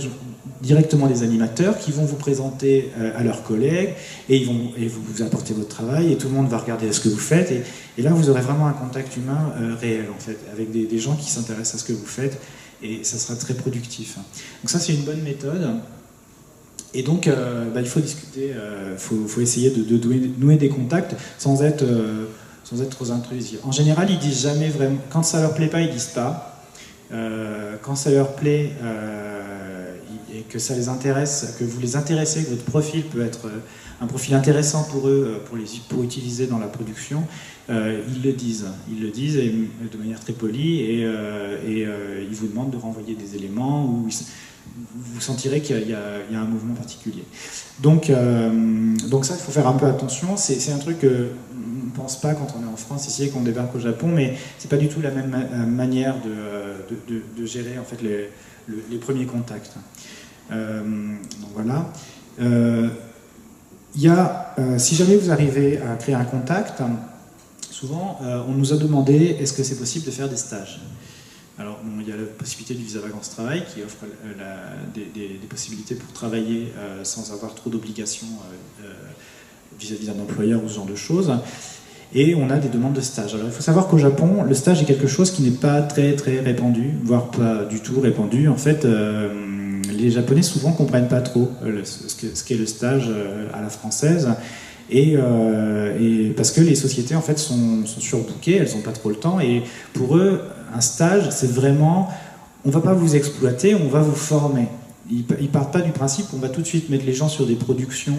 directement des animateurs qui vont vous présenter à leurs collègues et vous apporter votre travail et tout le monde va regarder ce que vous faites et là vous aurez vraiment un contact humain réel en fait avec des gens qui s'intéressent à ce que vous faites et ça sera très productif. Donc ça c'est une bonne méthode et donc il faut discuter, faut essayer de nouer des contacts sans être trop intrusif. En général ils disent jamais vraiment, quand ça leur plaît pas ils disent pas. Quand ça leur plaît et que ça les intéresse, que vous les intéressez, que votre profil peut être un profil intéressant pour eux, pour utiliser dans la production, ils le disent et de manière très polie et ils vous demandent de renvoyer des éléments où vous sentirez qu'il y a un mouvement particulier. Donc ça, il faut faire un peu attention. C'est un truc qu'on ne pense pas quand on est en France ici et qu'on débarque au Japon, mais c'est pas du tout la même manière de gérer en fait les premiers contacts. Donc voilà. Si jamais vous arrivez à créer un contact, souvent on nous a demandé est-ce que c'est possible de faire des stages. Alors, il y a la possibilité du visa vacances-travail qui offre des possibilités pour travailler sans avoir trop d'obligations vis-à-vis d'un employeur ou ce genre de choses. Et on a des demandes de stage. Alors, il faut savoir qu'au Japon, le stage est quelque chose qui n'est pas très très répandu, voire pas du tout répandu. En fait, les Japonais souvent ne comprennent pas trop ce qu'est le stage à la française. Et parce que les sociétés en fait sont surbookées, elles n'ont pas trop le temps. Et pour eux, un stage, c'est vraiment, on ne va pas vous exploiter, on va vous former. Ils ne partent pas du principe qu'on va tout de suite mettre les gens sur des productions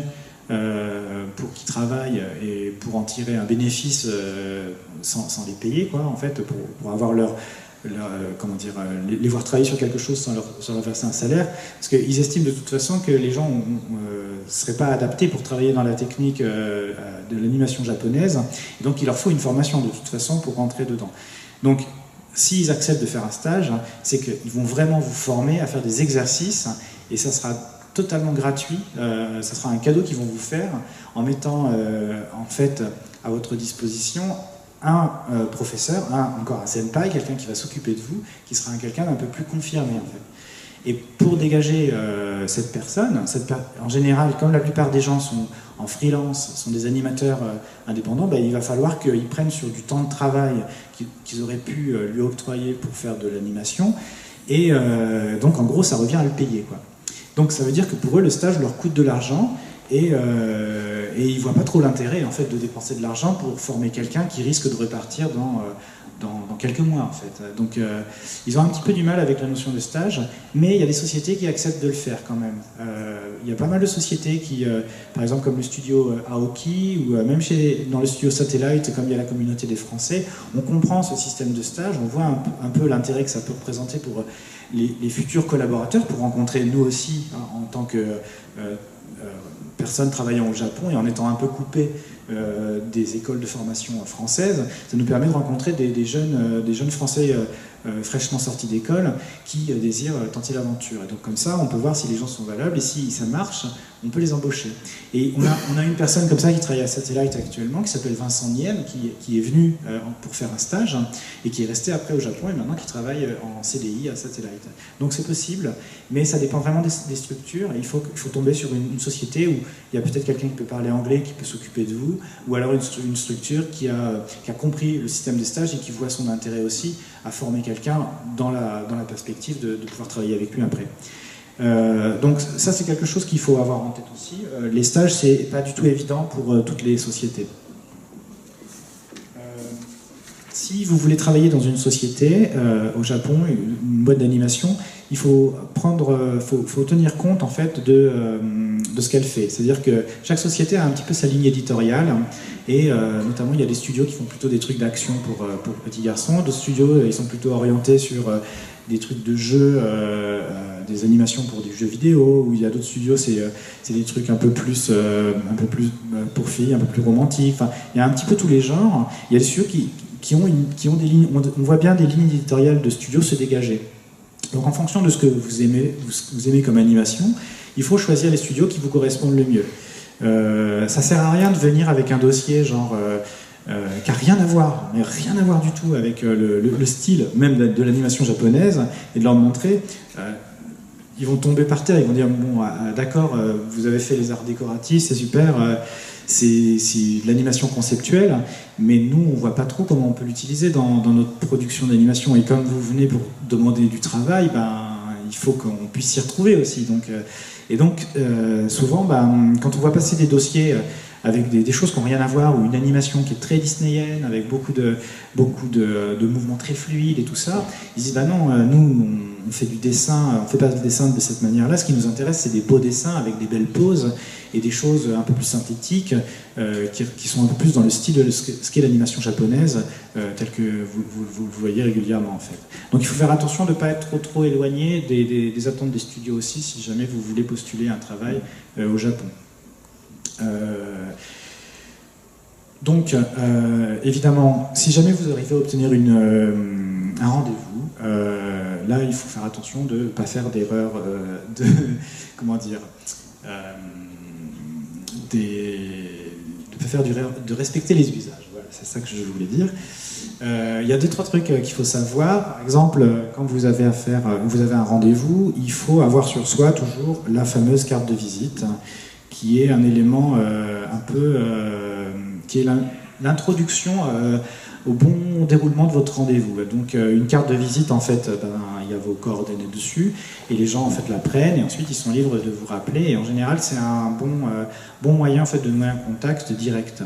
pour qu'ils travaillent et pour en tirer un bénéfice sans les payer, quoi, en fait, pour avoir les voir travailler sur quelque chose sans leur verser un salaire, parce qu'ils estiment de toute façon que les gens ne seraient pas adaptés pour travailler dans la technique de l'animation japonaise, et donc il leur faut une formation de toute façon pour rentrer dedans. Donc s'ils acceptent de faire un stage, c'est qu'ils vont vraiment vous former à faire des exercices, et ça sera totalement gratuit, ça sera un cadeau qu'ils vont vous faire en mettant en fait à votre disposition un professeur, encore un senpai, quelqu'un qui va s'occuper de vous, qui sera quelqu'un d'un peu plus confirmé en fait. Et pour dégager cette personne, en général, comme la plupart des gens sont en freelance, sont des animateurs indépendants, il va falloir qu'ils prennent sur du temps de travail qu'ils auraient pu lui octroyer pour faire de l'animation, et donc en gros ça revient à le payer, quoi. Donc ça veut dire que pour eux le stage leur coûte de l'argent, et ils ne voient pas trop l'intérêt en fait, de dépenser de l'argent pour former quelqu'un qui risque de repartir dans quelques mois en fait. Donc ils ont un petit peu du mal avec la notion de stage, mais il y a des sociétés qui acceptent de le faire quand même. Il y a pas mal de sociétés qui, par exemple comme le studio Aoki, ou même dans le studio Satellite, comme il y a la communauté des Français, on comprend ce système de stage, on voit un peu l'intérêt que ça peut représenter pour les futurs collaborateurs, pour rencontrer nous aussi en tant que personnes travaillant au Japon et en étant un peu coupés des écoles de formation françaises, ça nous permet de rencontrer des jeunes Français fraîchement sortis d'école qui désirent tenter l'aventure. Et donc comme ça, on peut voir si les gens sont valables et si ça marche, on peut les embaucher. Et on a une personne comme ça qui travaille à Satellite actuellement, qui s'appelle Vincent Niem, qui est venu pour faire un stage et qui est resté après au Japon et maintenant qui travaille en CDI à Satellite. Donc c'est possible, mais ça dépend vraiment des structures. Et il faut tomber sur une société où il y a peut-être quelqu'un qui peut parler anglais, qui peut s'occuper de vous, ou alors une structure qui a compris le système des stages et qui voit son intérêt aussi à former quelqu'un dans la perspective de pouvoir travailler avec lui après. Donc ça c'est quelque chose qu'il faut avoir en tête aussi. Les stages c'est pas du tout évident pour toutes les sociétés. Si vous voulez travailler dans une société au Japon, une boîte d'animation, il faut faut tenir compte en fait de ce qu'elle fait. C'est-à-dire que chaque société a un petit peu sa ligne éditoriale, et notamment il y a des studios qui font plutôt des trucs d'action pour petits garçons, d'autres studios ils sont plutôt orientés sur des trucs de jeux, des animations pour des jeux vidéo, où il y a d'autres studios, c'est des trucs un peu plus pour filles, un peu plus romantiques. Enfin, il y a un petit peu tous les genres. Il y a des studios qui ont des lignes, on voit bien des lignes éditoriales de studios se dégager. Donc en fonction de ce que vous aimez comme animation, il faut choisir les studios qui vous correspondent le mieux. Ça sert à rien de venir avec un dossier genre qui n'a rien à voir, mais rien à voir du tout avec le style même de l'animation japonaise, et de leur montrer, ils vont tomber par terre, ils vont dire bon d'accord, vous avez fait les arts décoratifs, c'est super, c'est de l'animation conceptuelle, mais nous on voit pas trop comment on peut l'utiliser dans notre production d'animation, et comme vous venez pour demander du travail, il faut qu'on puisse s'y retrouver aussi. Donc souvent quand on voit passer des dossiers avec des choses qui n'ont rien à voir, ou une animation qui est très disneyienne, avec beaucoup de mouvements très fluides et tout ça, ils disent non, nous on fait du dessin, on fait pas de dessin de cette manière-là, ce qui nous intéresse c'est des beaux dessins avec des belles poses et des choses un peu plus synthétiques, qui sont un peu plus dans le style de ce qu'est l'animation japonaise, telle que vous le voyez régulièrement en fait. Donc il faut faire attention de ne pas être trop éloigné des attentes des studios aussi, si jamais vous voulez postuler un travail au Japon. Donc, évidemment, si jamais vous arrivez à obtenir un rendez-vous, là, il faut faire attention de ne pas faire d'erreur, de respecter les usages. Voilà, c'est ça que je voulais dire. Il y a 2-3 trucs qu'il faut savoir. Par exemple, quand vous avez un rendez-vous, il faut avoir sur soi toujours la fameuse carte de visite, qui est un élément qui est l'introduction au bon déroulement de votre rendez-vous. Donc une carte de visite, en fait, il y a vos coordonnées dessus, et les gens en fait la prennent, et ensuite ils sont libres de vous rappeler, et en général c'est un bon moyen en fait de nouer un contact direct.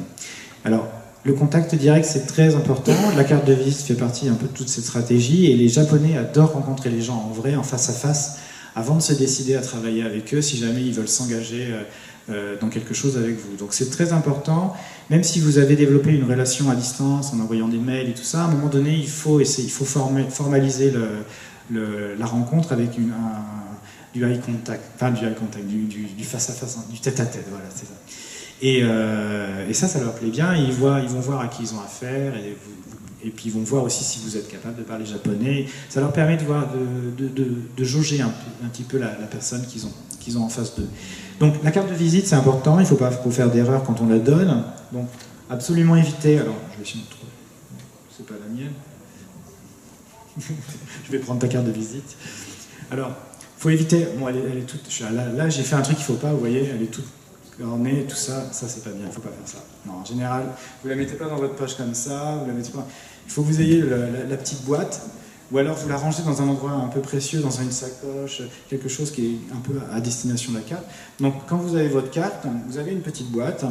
Alors le contact direct c'est très important, la carte de visite fait partie un peu de toute cette stratégie, et les Japonais adorent rencontrer les gens en vrai, en face à face, avant de se décider à travailler avec eux, si jamais ils veulent s'engager dans quelque chose avec vous. Donc c'est très important, même si vous avez développé une relation à distance en envoyant des mails et tout ça, à un moment donné il faut formaliser la rencontre avec du eye contact, enfin du eye contact, du face à face, du tête à tête, voilà, c'est ça. Et ça leur plaît bien, ils vont voir à qui ils ont affaire, et puis ils vont voir aussi si vous êtes capable de parler japonais. Ça leur permet de jauger un petit peu la personne qu'ils ont en face d'eux. Donc la carte de visite c'est important, il ne faut pas faire d'erreur quand on la donne. Donc absolument éviter, alors je vais essayer de trouver, c'est pas la mienne. Je vais prendre ta carte de visite. Alors, il faut éviter, bon elle est toute, là j'ai fait un truc qu'il ne faut pas, vous voyez, elle est toute ornée, tout ça c'est pas bien, il ne faut pas faire ça. Non, en général, vous la mettez pas dans votre poche comme ça, vous la mettez pas. Il faut que vous ayez la petite boîte, ou alors vous la rangez dans un endroit un peu précieux, dans une sacoche, quelque chose qui est un peu à destination de la carte. Donc quand vous avez votre carte, vous avez une petite boîte,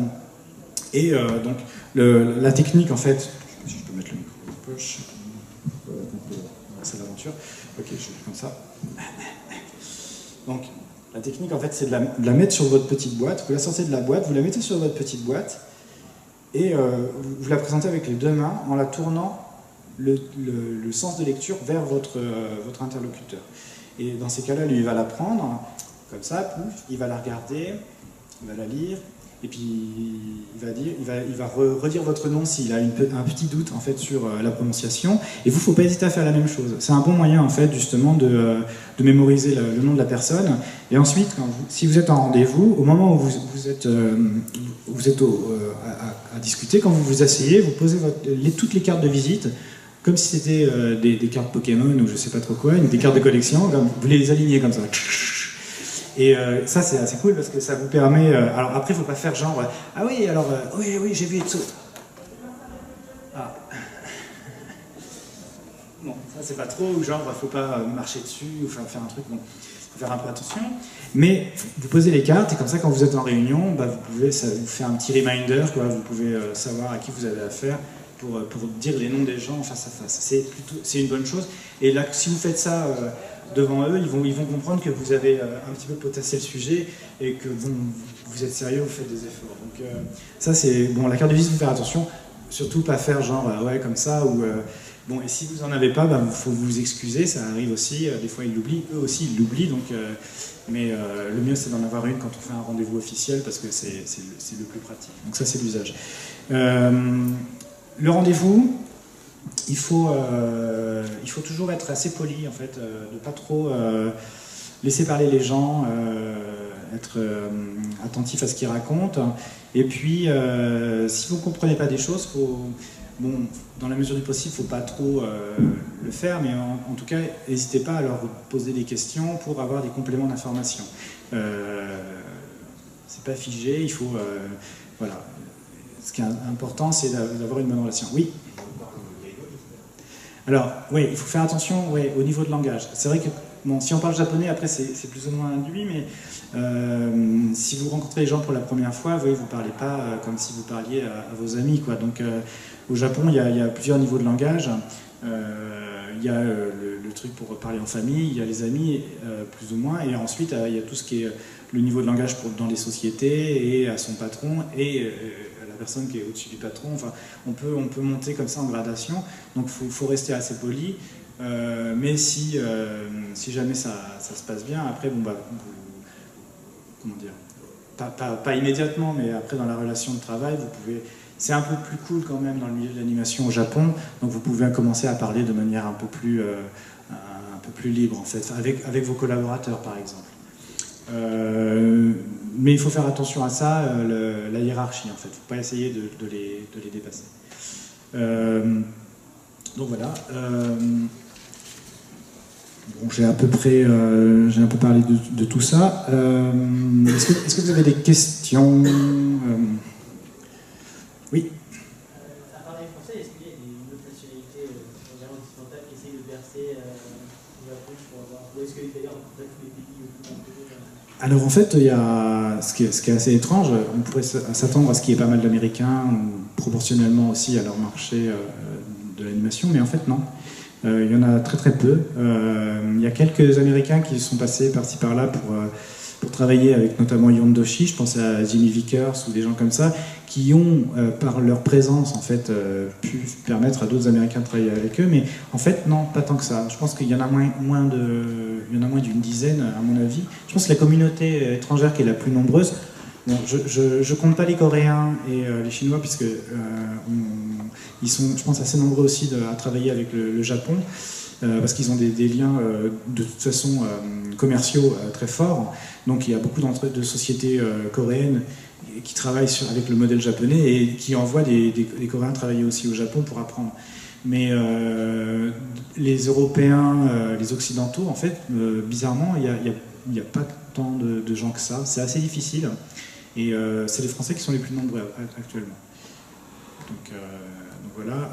et donc la technique en fait, je sais pas si je peux mettre le micro dans la poche, c'est l'aventure, ok je vais comme ça. Donc la technique en fait c'est de la mettre sur votre petite boîte, vous la sortez de la boîte, vous la mettez sur votre petite boîte, et vous la présentez avec les deux mains en la tournant le sens de lecture vers votre interlocuteur. Et dans ces cas-là, lui, il va la prendre, comme ça, pouf, il va la regarder, il va la lire, et puis il va redire votre nom s'il a un petit doute en fait sur la prononciation. Et vous, il ne faut pas hésiter à faire la même chose. C'est un bon moyen en fait justement de mémoriser le nom de la personne. Et ensuite, si vous êtes en rendez-vous, au moment où vous êtes à discuter, quand vous vous asseyez, vous posez toutes les cartes de visite, comme si c'était des cartes Pokémon ou je sais pas trop quoi, des cartes de collection, vous les alignez comme ça. Et ça c'est assez cool parce que ça vous permet... alors après il ne faut pas faire genre ah oui alors oui j'ai vu Etsu. Ah. Bon ça c'est pas trop, ou genre faut pas marcher dessus ou faire un truc, bon faut faire un peu attention. Mais vous posez les cartes et comme ça quand vous êtes en réunion, ça vous fait un petit reminder, quoi, vous pouvez savoir à qui vous avez affaire pour dire les noms des gens face à face. C'est une bonne chose. Et là si vous faites ça devant eux, ils vont comprendre que vous avez un petit peu potassé le sujet et que bon, vous êtes sérieux, vous faites des efforts. Donc ça c'est bon, la carte de visite, faut faire attention, surtout pas faire genre ouais comme ça ou bon, et si vous en avez pas, faut vous excuser, ça arrive aussi, des fois ils l'oublient, eux aussi ils l'oublient, donc mais le mieux c'est d'en avoir une quand on fait un rendez-vous officiel parce que c'est le plus pratique. Donc ça c'est l'usage. Le rendez-vous, il faut toujours être assez poli en fait, de pas trop laisser parler les gens, être attentif à ce qu'ils racontent. Et puis, si vous ne comprenez pas des choses, bon, dans la mesure du possible, il ne faut pas trop le faire, mais en tout cas, n'hésitez pas à leur poser des questions pour avoir des compléments d'information. C'est pas figé, il faut, voilà. Ce qui est important, c'est d'avoir une bonne relation. Oui. Alors, oui, il faut faire attention au niveau de langage. C'est vrai que bon, si on parle japonais, après c'est plus ou moins induit, mais si vous rencontrez les gens pour la première fois, vous ne parlez pas comme si vous parliez à vos amis, quoi. Donc, au Japon, il y a plusieurs niveaux de langage. Il y a le truc pour parler en famille, il y a les amis, plus ou moins, et ensuite, il y a tout ce qui est le niveau de langage dans les sociétés, et à son patron, et à la personne qui est au-dessus du patron. Enfin, on peut monter comme ça en gradation, donc il faut rester assez poli. Mais si jamais ça se passe bien, après, bon, comment dire, pas immédiatement, mais après dans la relation de travail, vous pouvez. C'est un peu plus cool quand même dans le milieu de l'animation au Japon, donc vous pouvez commencer à parler de manière un peu plus libre en fait, avec vos collaborateurs par exemple. Mais il faut faire attention à ça, la hiérarchie en fait, il ne faut pas essayer de les dépasser. Donc voilà. Bon, j'ai un peu parlé de tout ça. Est-ce que vous avez des questions? Oui. À part les Français, est-ce qu'il y a une autre nationalité occidentale qui essaye de verser au Japon pour avoir. Ou est-ce que d'ailleurs, en fait, tous les pays Alors en fait, il y a ce qui est assez étrange, on pourrait s'attendre à ce qu'il y ait pas mal d'Américains, proportionnellement aussi à leur marché de l'animation, mais en fait non. Il y en a très très peu. Il y a quelques Américains qui sont passés par-ci par-là pour travailler avec notamment Yondoshi, je pense à Jimmy Vickers ou des gens comme ça, qui ont, par leur présence, en fait, pu permettre à d'autres Américains de travailler avec eux, mais en fait, non, pas tant que ça. Je pense qu'il y en a moins d'une dizaine, à mon avis. Je pense que la communauté étrangère qui est la plus nombreuse, bon, je compte pas les Coréens et les Chinois, puisque ils sont, je pense, assez nombreux aussi à travailler avec le Japon, parce qu'ils ont des liens de toute façon commerciaux très forts. Donc il y a beaucoup de sociétés coréennes qui travaillent avec le modèle japonais et qui envoient des Coréens travailler aussi au Japon pour apprendre. Mais les Européens, les Occidentaux, en fait, bizarrement, il n'y a pas tant de gens que ça. C'est assez difficile. Et c'est les Français qui sont les plus nombreux actuellement. Donc voilà.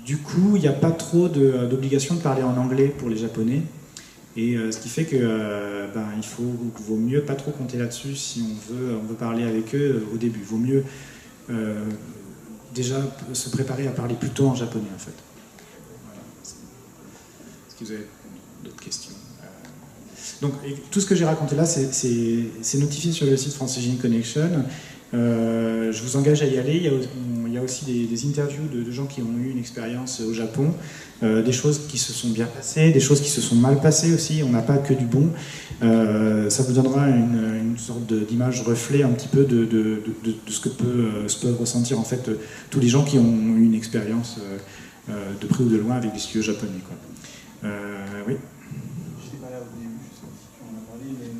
Du coup, il n'y a pas trop d'obligation de parler en anglais pour les Japonais. Et ce qui fait que vaut mieux pas trop compter là-dessus si on veut parler avec eux au début. Vaut mieux déjà se préparer à parler plutôt en japonais en fait. Voilà. Est-ce que vous avez d'autres questions? Donc tout ce que j'ai raconté là, c'est notifié sur le site France Asian Connection. Je vous engage à y aller. Il y a aussi des interviews de gens qui ont eu une expérience au Japon, des choses qui se sont bien passées, des choses qui se sont mal passées aussi. On n'a pas que du bon. Ça vous donnera une sorte d'image reflet un petit peu de ce que peuvent ressentir en fait tous les gens qui ont eu une expérience de près ou de loin avec des studios japonais, quoi. Oui. Je n'étais pas là au début, je sais pas si tu en as parlé, mais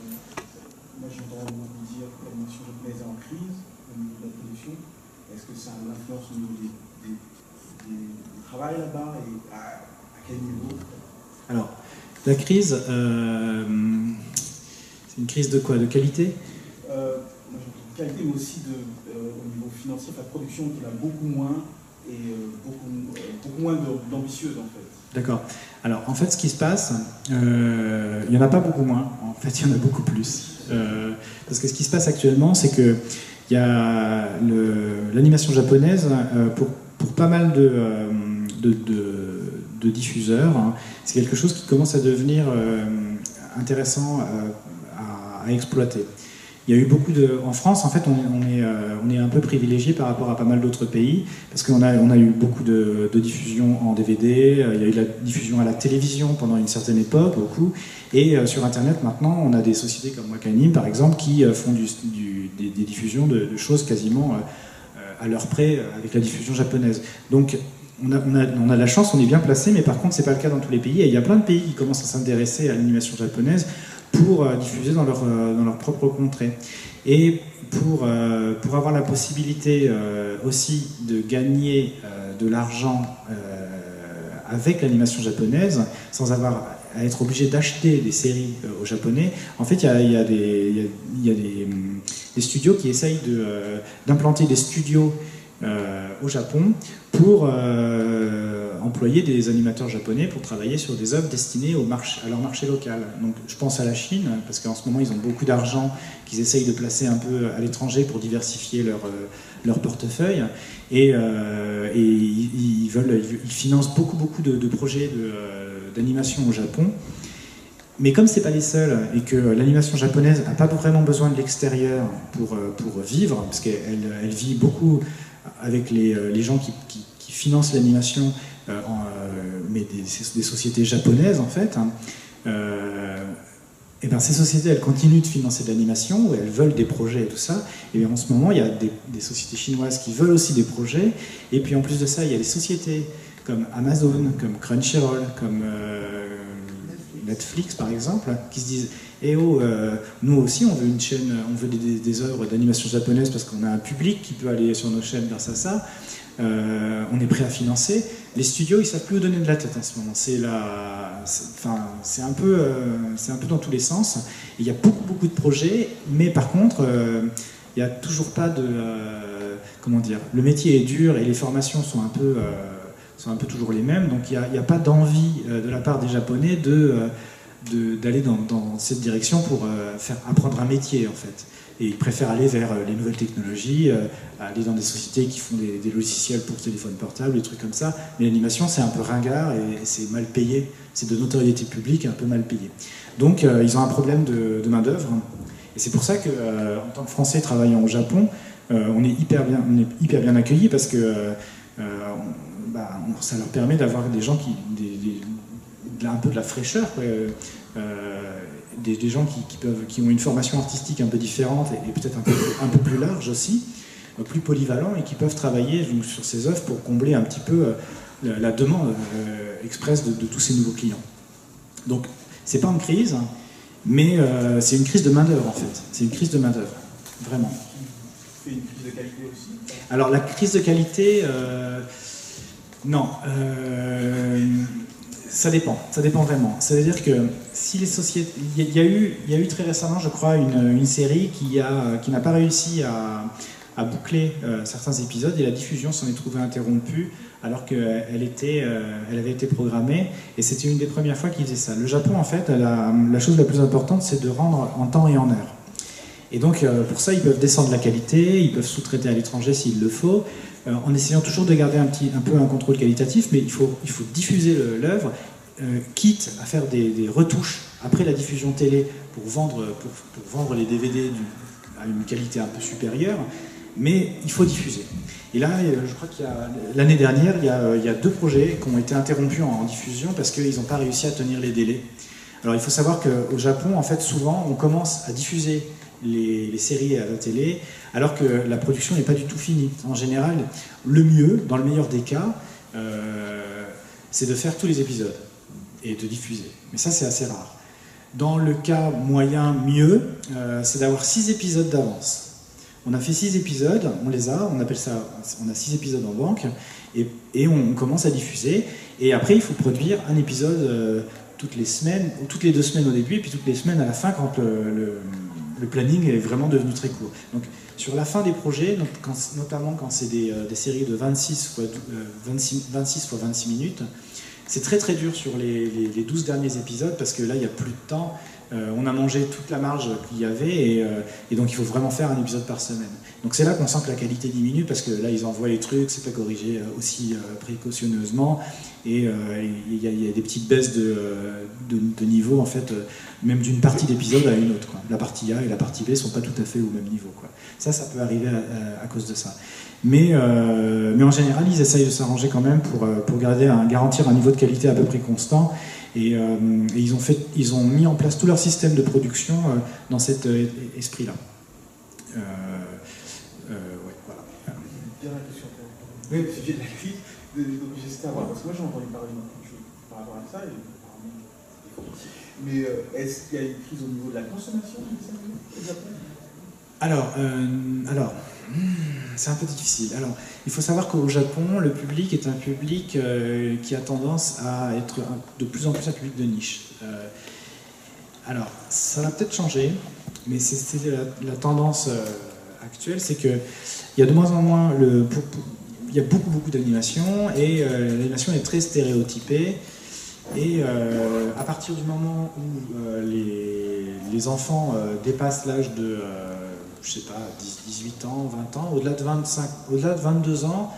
moi j'entends beaucoup dire que l'animation japonaise est en crise au niveau de la production. Est-ce que ça a une influence au niveau du travail là-bas et à quel niveau? Alors, la crise, c'est une crise de quoi? De qualité? Moi j'entends de qualité, mais aussi au niveau financier, la production qui a beaucoup moins et beaucoup moins d'ambitieuse en fait. D'accord. Alors, en fait, ce qui se passe, il n'y en a pas beaucoup moins. En fait, il y en a beaucoup plus. Parce que ce qui se passe actuellement, c'est que il y a l'animation japonaise, pour pas mal de diffuseurs. Hein. C'est quelque chose qui commence à devenir intéressant à exploiter. Il y a eu beaucoup de... En France, en fait, on est un peu privilégié par rapport à pas mal d'autres pays, parce qu'on a eu beaucoup de diffusion en DVD, il y a eu de la diffusion à la télévision pendant une certaine époque, beaucoup, et sur Internet, maintenant, on a des sociétés comme Wakanim, par exemple, qui font des diffusions de choses quasiment à l'heure près avec la diffusion japonaise. Donc, on a la chance, on est bien placé, mais par contre, c'est pas le cas dans tous les pays, et il y a plein de pays qui commencent à s'intéresser à l'animation japonaise pour diffuser dans leur propre contrée. Et pour avoir la possibilité aussi de gagner de l'argent avec l'animation japonaise, sans avoir à être obligé d'acheter des séries aux Japonais, en fait, il y a des studios qui essayent d'implanter des studios au Japon pour employer des animateurs japonais pour travailler sur des œuvres destinées à leur marché local. Donc je pense à la Chine, parce qu'en ce moment ils ont beaucoup d'argent qu'ils essayent de placer un peu à l'étranger pour diversifier leur portefeuille, et ils financent beaucoup de projets d'animation au Japon. Mais comme c'est pas les seuls, et que l'animation japonaise n'a pas vraiment besoin de l'extérieur pour vivre, parce qu'elle vit beaucoup avec les gens qui financent l'animation, mais des sociétés japonaises en fait, hein, et bien ces sociétés elles continuent de financer de l'animation, elles veulent des projets et tout ça, et bien en ce moment il y a des sociétés chinoises qui veulent aussi des projets, et puis en plus de ça il y a des sociétés comme Amazon, comme Crunchyroll, comme Netflix par exemple, qui se disent nous aussi on veut une chaîne, on veut des œuvres d'animation japonaise parce qu'on a un public qui peut aller sur nos chaînes grâce à ça. On est prêt à financer. Les studios, ils savent plus où donner de la tête en ce moment. C'est un peu dans tous les sens. Et il y a beaucoup de projets, mais par contre, il n'y a toujours pas de... comment dire, le métier est dur et les formations sont un peu toujours les mêmes. Donc il n'y a pas d'envie de la part des Japonais d'aller dans cette direction pour faire apprendre un métier en fait. Et ils préfèrent aller vers les nouvelles technologies, aller dans des sociétés qui font des logiciels pour téléphone portable, des trucs comme ça. Mais l'animation, c'est un peu ringard et c'est mal payé. C'est de notoriété publique et un peu mal payé. Donc, ils ont un problème de main-d'œuvre. Et c'est pour ça qu'en tant que Français travaillant au Japon, on est hyper bien accueillis parce que ça leur permet d'avoir des gens un peu de la fraîcheur, quoi. Des gens qui ont une formation artistique un peu différente et peut-être un peu plus large aussi, plus polyvalent, et qui peuvent travailler donc, sur ces œuvres pour combler un petit peu la demande express de tous ces nouveaux clients. Donc c'est pas une crise, mais c'est une crise de main-d'œuvre en fait. C'est une crise de main-d'œuvre, vraiment. C'est une crise de qualité aussi? Alors la crise de qualité, non. Ça dépend vraiment. C'est-à-dire que si les sociétés... Il y a eu très récemment, je crois, une série qui n'a pas réussi à boucler certains épisodes, et la diffusion s'en est trouvée interrompue alors qu'elle avait été programmée, et c'était une des premières fois qu'ils faisaient ça. Le Japon, en fait, la chose la plus importante, c'est de rendre en temps et en heure. Et donc, pour ça, ils peuvent descendre la qualité, ils peuvent sous-traiter à l'étranger s'il le faut, en essayant toujours de garder un peu un contrôle qualitatif, mais il faut diffuser l'œuvre, quitte à faire des retouches après la diffusion télé pour vendre les DVD à une qualité un peu supérieure, mais il faut diffuser. Et là, je crois l'année dernière, il y a 2 projets qui ont été interrompus en diffusion parce qu'ils n'ont pas réussi à tenir les délais. Alors il faut savoir qu'au Japon, en fait, souvent, on commence à diffuser les séries à la télé, alors que la production n'est pas du tout finie. En général, le mieux, dans le meilleur des cas, c'est de faire tous les épisodes et de diffuser. Mais ça, c'est assez rare. Dans le cas moyen, mieux, c'est d'avoir 6 épisodes d'avance. On a fait 6 épisodes, on appelle ça, on a 6 épisodes en banque, et on commence à diffuser. Et après, il faut produire un épisode toutes les semaines, ou toutes les 2 semaines au début, et puis toutes les semaines à la fin, quand le planning est vraiment devenu très court. Donc sur la fin des projets, notamment quand c'est des séries de 26 fois 26 minutes, c'est très dur sur les 12 derniers épisodes, parce que là il n'y a plus de temps, On a mangé toute la marge qu'il y avait et donc il faut vraiment faire un épisode par semaine. Donc c'est là qu'on sent que la qualité diminue parce que là ils envoient les trucs, c'est pas corrigé aussi précautionneusement et il y a des petites baisses de niveau en fait, même d'une partie d'épisode à une autre, quoi. La partie A et la partie B sont pas tout à fait au même niveau, quoi. Ça peut arriver à cause de ça. Mais en général ils essayent de s'arranger quand même pour garantir un niveau de qualité à peu près constant. Et ils ont mis en place tout leur système de production dans cet esprit-là. Ouais, voilà. Dernière question. Oui, au sujet de la crise, donc j'espère avoir, parce que moi j'ai entendu parler d'un peu par rapport à ça, et apparemment, mais est-ce qu'il y a une crise au niveau de la consommation au Japon? Alors, c'est un peu difficile. Alors, il faut savoir qu'au Japon, le public est un public qui a tendance à être de plus en plus un public de niche. Alors, ça va peut-être changer, mais c'est la tendance actuelle, c'est qu'il y a de moins en moins, il y a beaucoup d'animation, et l'animation est très stéréotypée. Et à partir du moment où les enfants dépassent l'âge de, je sais pas, 18 ans, 20 ans, au-delà de 22 ans,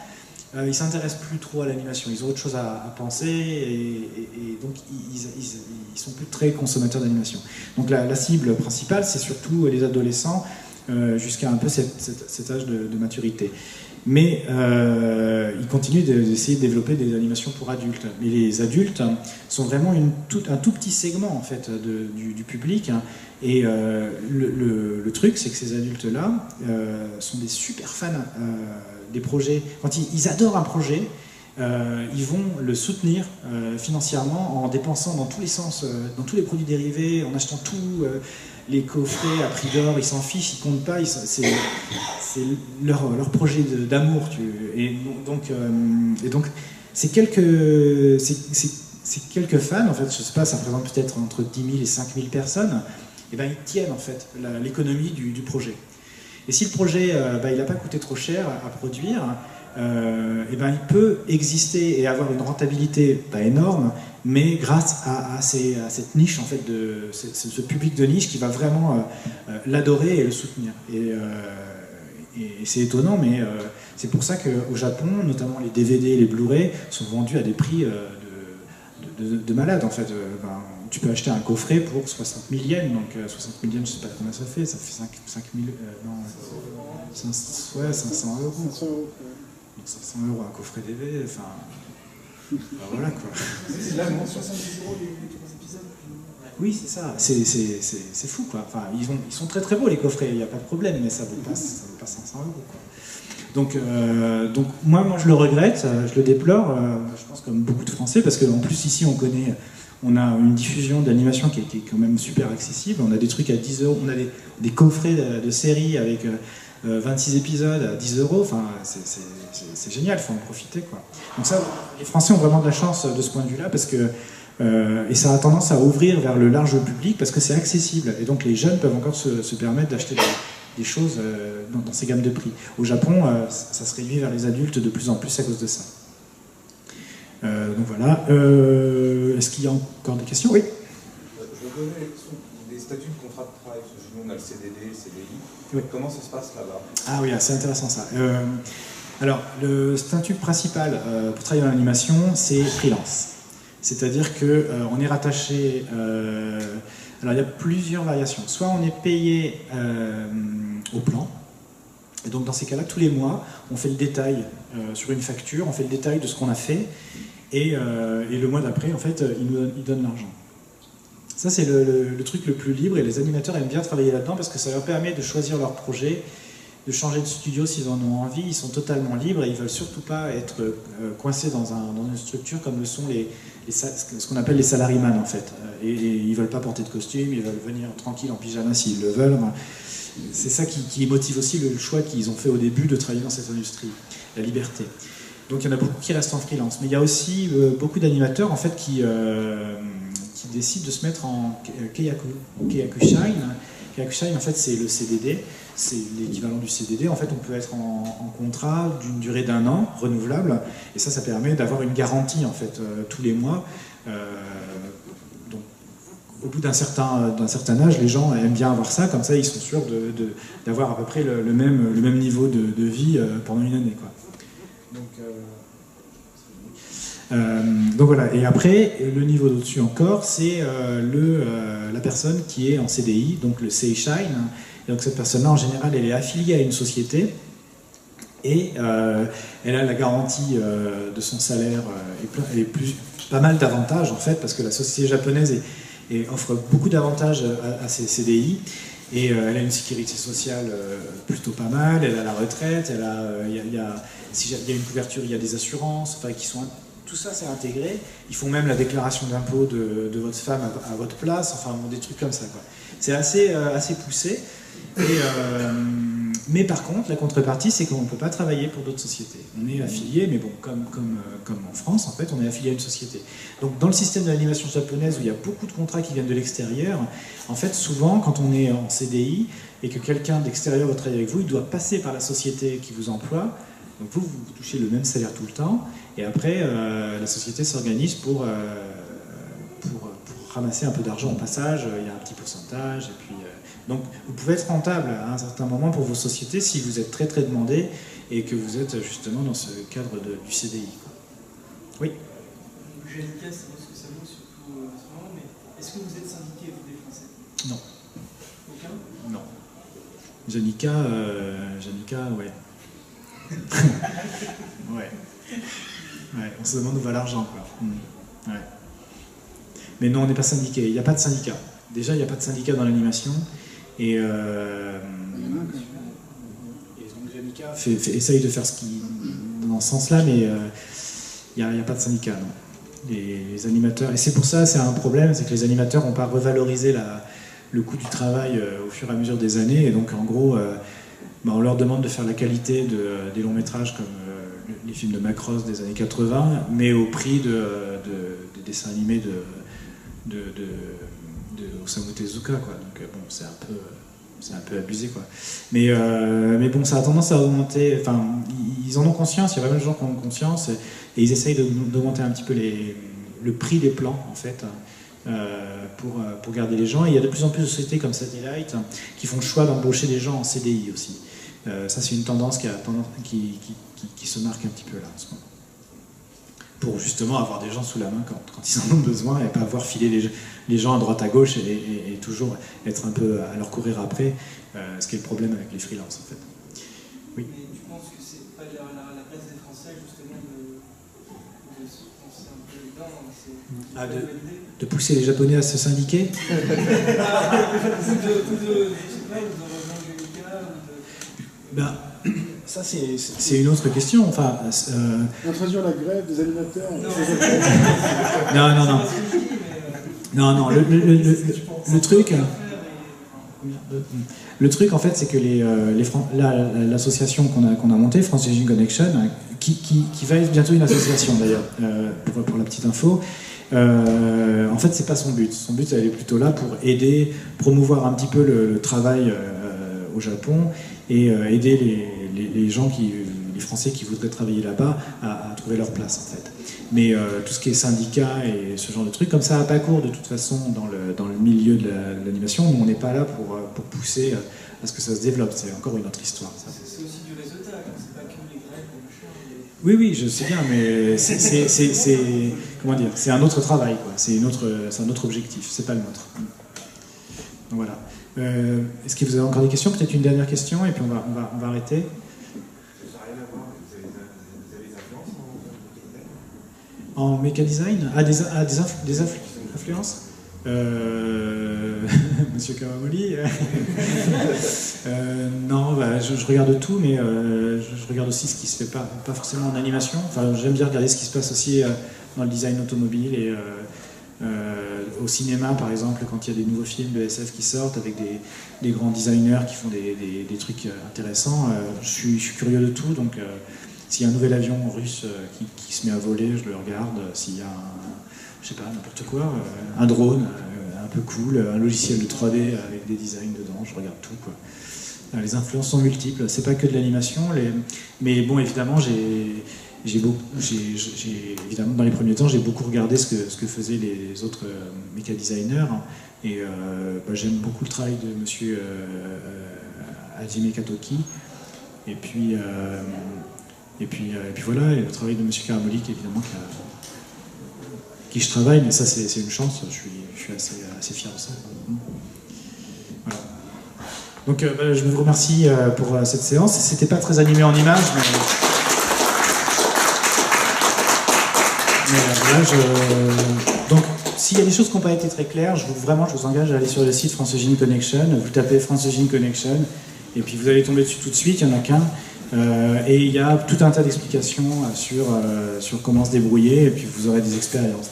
ils s'intéressent plus trop à l'animation. Ils ont autre chose à penser et donc ils sont plus très consommateurs d'animation. Donc la cible principale, c'est surtout les adolescents jusqu'à un peu cet âge de maturité. Mais ils continuent d'essayer de développer des animations pour adultes. Mais les adultes sont vraiment un tout petit segment en fait, du public. Et le truc, c'est que ces adultes-là sont des super fans des projets. Quand ils adorent un projet, ils vont le soutenir financièrement en dépensant dans tous les sens, dans tous les produits dérivés, en achetant tout. Les coffrets à prix d'or, ils s'en fichent, ils comptent pas, c'est leur projet d'amour. Et donc, c'est quelques fans, en fait, je sais pas, ça représente peut-être entre 10 000 et 5 000 personnes, et ben ils tiennent en fait l'économie du projet. Et si le projet il n'a pas coûté trop cher à produire, et ben il peut exister et avoir une rentabilité pas énorme, mais grâce à cette niche en fait, ce public de niche qui va vraiment l'adorer et le soutenir. Et c'est étonnant, mais c'est pour ça qu'au Japon, notamment les DVD et les Blu-ray sont vendus à des prix de malade en fait. Tu peux acheter un coffret pour 60 000 yens, donc 60 000 yens, je sais pas combien ça fait 5 000, non, 500 euros. 500 euros un coffret DVD, enfin, voilà quoi. C'est là, 70 euros les 15 épisodes. Oui, c'est ça, c'est fou quoi. Enfin, ils sont très très beaux les coffrets, il n'y a pas de problème, mais ça vaut pas 500 euros quoi. Donc moi je le regrette, je le déplore, je pense comme beaucoup de Français, parce qu'en plus ici on a une diffusion d'animation qui est quand même super accessible, on a des trucs à 10 euros, on a des coffrets de séries avec 26 épisodes à 10 euros, enfin, c'est génial, il faut en profiter, quoi. Donc ça, les Français ont vraiment de la chance de ce point de vue-là, parce que, et ça a tendance à ouvrir vers le large public, parce que c'est accessible, et donc les jeunes peuvent encore se permettre d'acheter des choses dans ces gammes de prix. Au Japon, ça se réduit vers les adultes de plus en plus à cause de ça. Donc voilà. Est-ce qu'il y a encore des questions? Oui. Je me posais des statuts de contrat de travail, parce que nous on a le CDD, le CDI. Oui. Comment ça se passe là-bas? Ah oui, c'est intéressant ça. Alors, le statut principal pour travailler dans l'animation, c'est freelance. C'est-à-dire qu'on est rattaché... alors, il y a plusieurs variations. Soit on est payé au plan, et donc dans ces cas-là, tous les mois, on fait le détail sur une facture, on fait le détail de ce qu'on a fait, et le mois d'après, en fait, ils donnent l'argent. Ça, c'est le truc le plus libre, et les animateurs aiment bien travailler là-dedans parce que ça leur permet de choisir leur projet, de changer de studio s'ils en ont envie. Ils sont totalement libres et ils ne veulent surtout pas être coincés dans une structure comme le sont ce qu'on appelle les salaryman, en fait. Et ils ne veulent pas porter de costume, ils veulent venir tranquille en pyjama s'ils le veulent. C'est ça qui motive aussi le choix qu'ils ont fait au début de travailler dans cette industrie, la liberté. Donc il y en a beaucoup qui restent en freelance. Mais il y a aussi beaucoup d'animateurs, en fait, qui décident de se mettre en Keiyakushine. Keiyakushine, en fait, c'est le CDD, c'est l'équivalent du CDD. En fait, on peut être en contrat d'une durée d'1 an, renouvelable, et ça permet d'avoir une garantie, en fait, tous les mois. Donc, au bout d'un certain âge, les gens aiment bien avoir ça, comme ça ils sont sûrs d'avoir à peu près le même niveau de vie pendant une année, quoi. Donc voilà, et après, le niveau d'au-dessus encore, c'est la personne qui est en CDI, donc le CA-Shine. Et donc cette personne-là, en général, elle est affiliée à une société, et elle a la garantie de son salaire et pas mal d'avantages, en fait, parce que la société japonaise offre beaucoup d'avantages à ses CDI, et elle a une sécurité sociale plutôt pas mal, elle a la retraite, s'il y a une couverture, il y a des assurances, enfin, tout ça c'est intégré. Ils font même la déclaration d'impôt de votre femme à votre place, enfin des trucs comme ça, quoi. C'est assez poussé. Mais par contre, la contrepartie, c'est qu'on ne peut pas travailler pour d'autres sociétés. On est affilié, mais bon, comme en France, en fait, on est affilié à une société. Donc dans le système de l'animation japonaise, où il y a beaucoup de contrats qui viennent de l'extérieur, en fait, souvent, quand on est en CDI et que quelqu'un d'extérieur veut travailler avec vous, il doit passer par la société qui vous emploie. Donc vous touchez le même salaire tout le temps, et après, la société s'organise pour ramasser un peu d'argent au passage. Il y a un petit pourcentage, et puis... Donc vous pouvez être rentable à un certain moment pour vos sociétés si vous êtes très très demandé et que vous êtes justement dans ce cadre du CDI. Oui. Janica, c'est ce que ça vaut surtout en ce moment, mais est-ce que vous êtes syndiqué, vous, des Français? Non. Aucun? Non. Janica, ouais. Ouais, on se demande où va l'argent, quoi. Ouais. Mais non, on n'est pas syndiqué, il n'y a pas de syndicat. Déjà, il n'y a pas de syndicat dans l'animation. Et donc Janica essaye de faire ce qui dans ce sens-là, mais il n'y a pas de syndicat, non. Les animateurs, et c'est pour ça, c'est un problème, c'est que les animateurs n'ont pas revalorisé le coût du travail au fur et à mesure des années, et donc en gros, on leur demande de faire la qualité des longs métrages comme les films de Macross des années 80, mais au prix des dessins animés de Osamu Tezuka, quoi. Donc bon, c'est un peu abusé, quoi. Mais bon, ça a tendance à augmenter. Enfin, ils en ont conscience. Il y a vraiment des gens qui en ont conscience, et ils essayent d'augmenter un petit peu le prix des plans, en fait, pour garder les gens. Et il y a de plus en plus de sociétés comme Satellite qui font le choix d'embaucher des gens en CDI aussi. Ça, c'est une tendance qui se marque un petit peu là en ce moment, pour justement avoir des gens sous la main quand ils en ont besoin, et pas avoir filé les gens à droite à gauche et toujours être un peu à leur courir après, ce qui est le problème avec les freelances, en fait. Oui. Mais tu penses que c'est pas la place des Français, justement, de se penser un peu dedans, de pousser les Japonais à se syndiquer? Ça, c'est une autre question. Enfin, introduire la grève des animateurs. Non. Le truc, en fait, c'est que l'association qu'on a montée, France Judging Connection, qui va être bientôt une association d'ailleurs, pour la petite info. En fait, c'est pas son but. Son but, elle est plutôt là pour aider, promouvoir un petit peu le travail au Japon, et aider les gens les Français qui voudraient travailler là-bas à trouver leur place, en fait. Mais tout ce qui est syndicat et ce genre de trucs, comme ça n'a pas cours de toute façon dans le milieu de l'animation, nous on n'est pas là pour pousser à ce que ça se développe. C'est encore une autre histoire, ça. C'est aussi du réseautage, c'est pas que les grèves, Oui, je sais bien, mais c'est comment dire, c'est un autre travail, quoi. C'est un autre objectif, c'est pas le nôtre. Donc voilà. Est-ce que vous avez encore des questions? Peut-être une dernière question, et puis on va arrêter. Ça n'a rien à voir, vous avez des influences En méca design? Des influences? Monsieur Kawamori. Non, je regarde tout, mais je regarde aussi ce qui se fait pas forcément en animation. Enfin, j'aime bien regarder ce qui se passe aussi dans le design automobile, et au cinéma, par exemple, quand il y a des nouveaux films de SF qui sortent avec des grands designers qui font des trucs intéressants. Je suis curieux de tout, donc s'il y a un nouvel avion russe qui se met à voler, je le regarde. S'il y a je sais pas, n'importe quoi, un drone un peu cool, un logiciel de 3D avec des designs dedans, je regarde tout, quoi. Les influences sont multiples, c'est pas que de l'animation, mais bon, évidemment, Évidemment, dans les premiers temps, j'ai beaucoup regardé ce que faisaient les autres méca designers. Et j'aime beaucoup le travail de monsieur Hajime Katoki. Et puis voilà, et le travail de monsieur Karamolik, évidemment, qui je travaille, mais ça c'est une chance, je suis assez fier de ça. Voilà. Donc je vous remercie pour cette séance. C'était pas très animé en images, mais voilà, donc s'il y a des choses qui n'ont pas été très claires, je vous engage à aller sur le site France Engine Connection, vous tapez France Engine Connection, et puis vous allez tomber dessus tout de suite, il n'y en a qu'un. Et il y a tout un tas d'explications sur comment se débrouiller, et puis vous aurez des expériences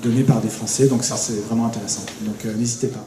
données par des Français, donc ça c'est vraiment intéressant. Donc n'hésitez pas.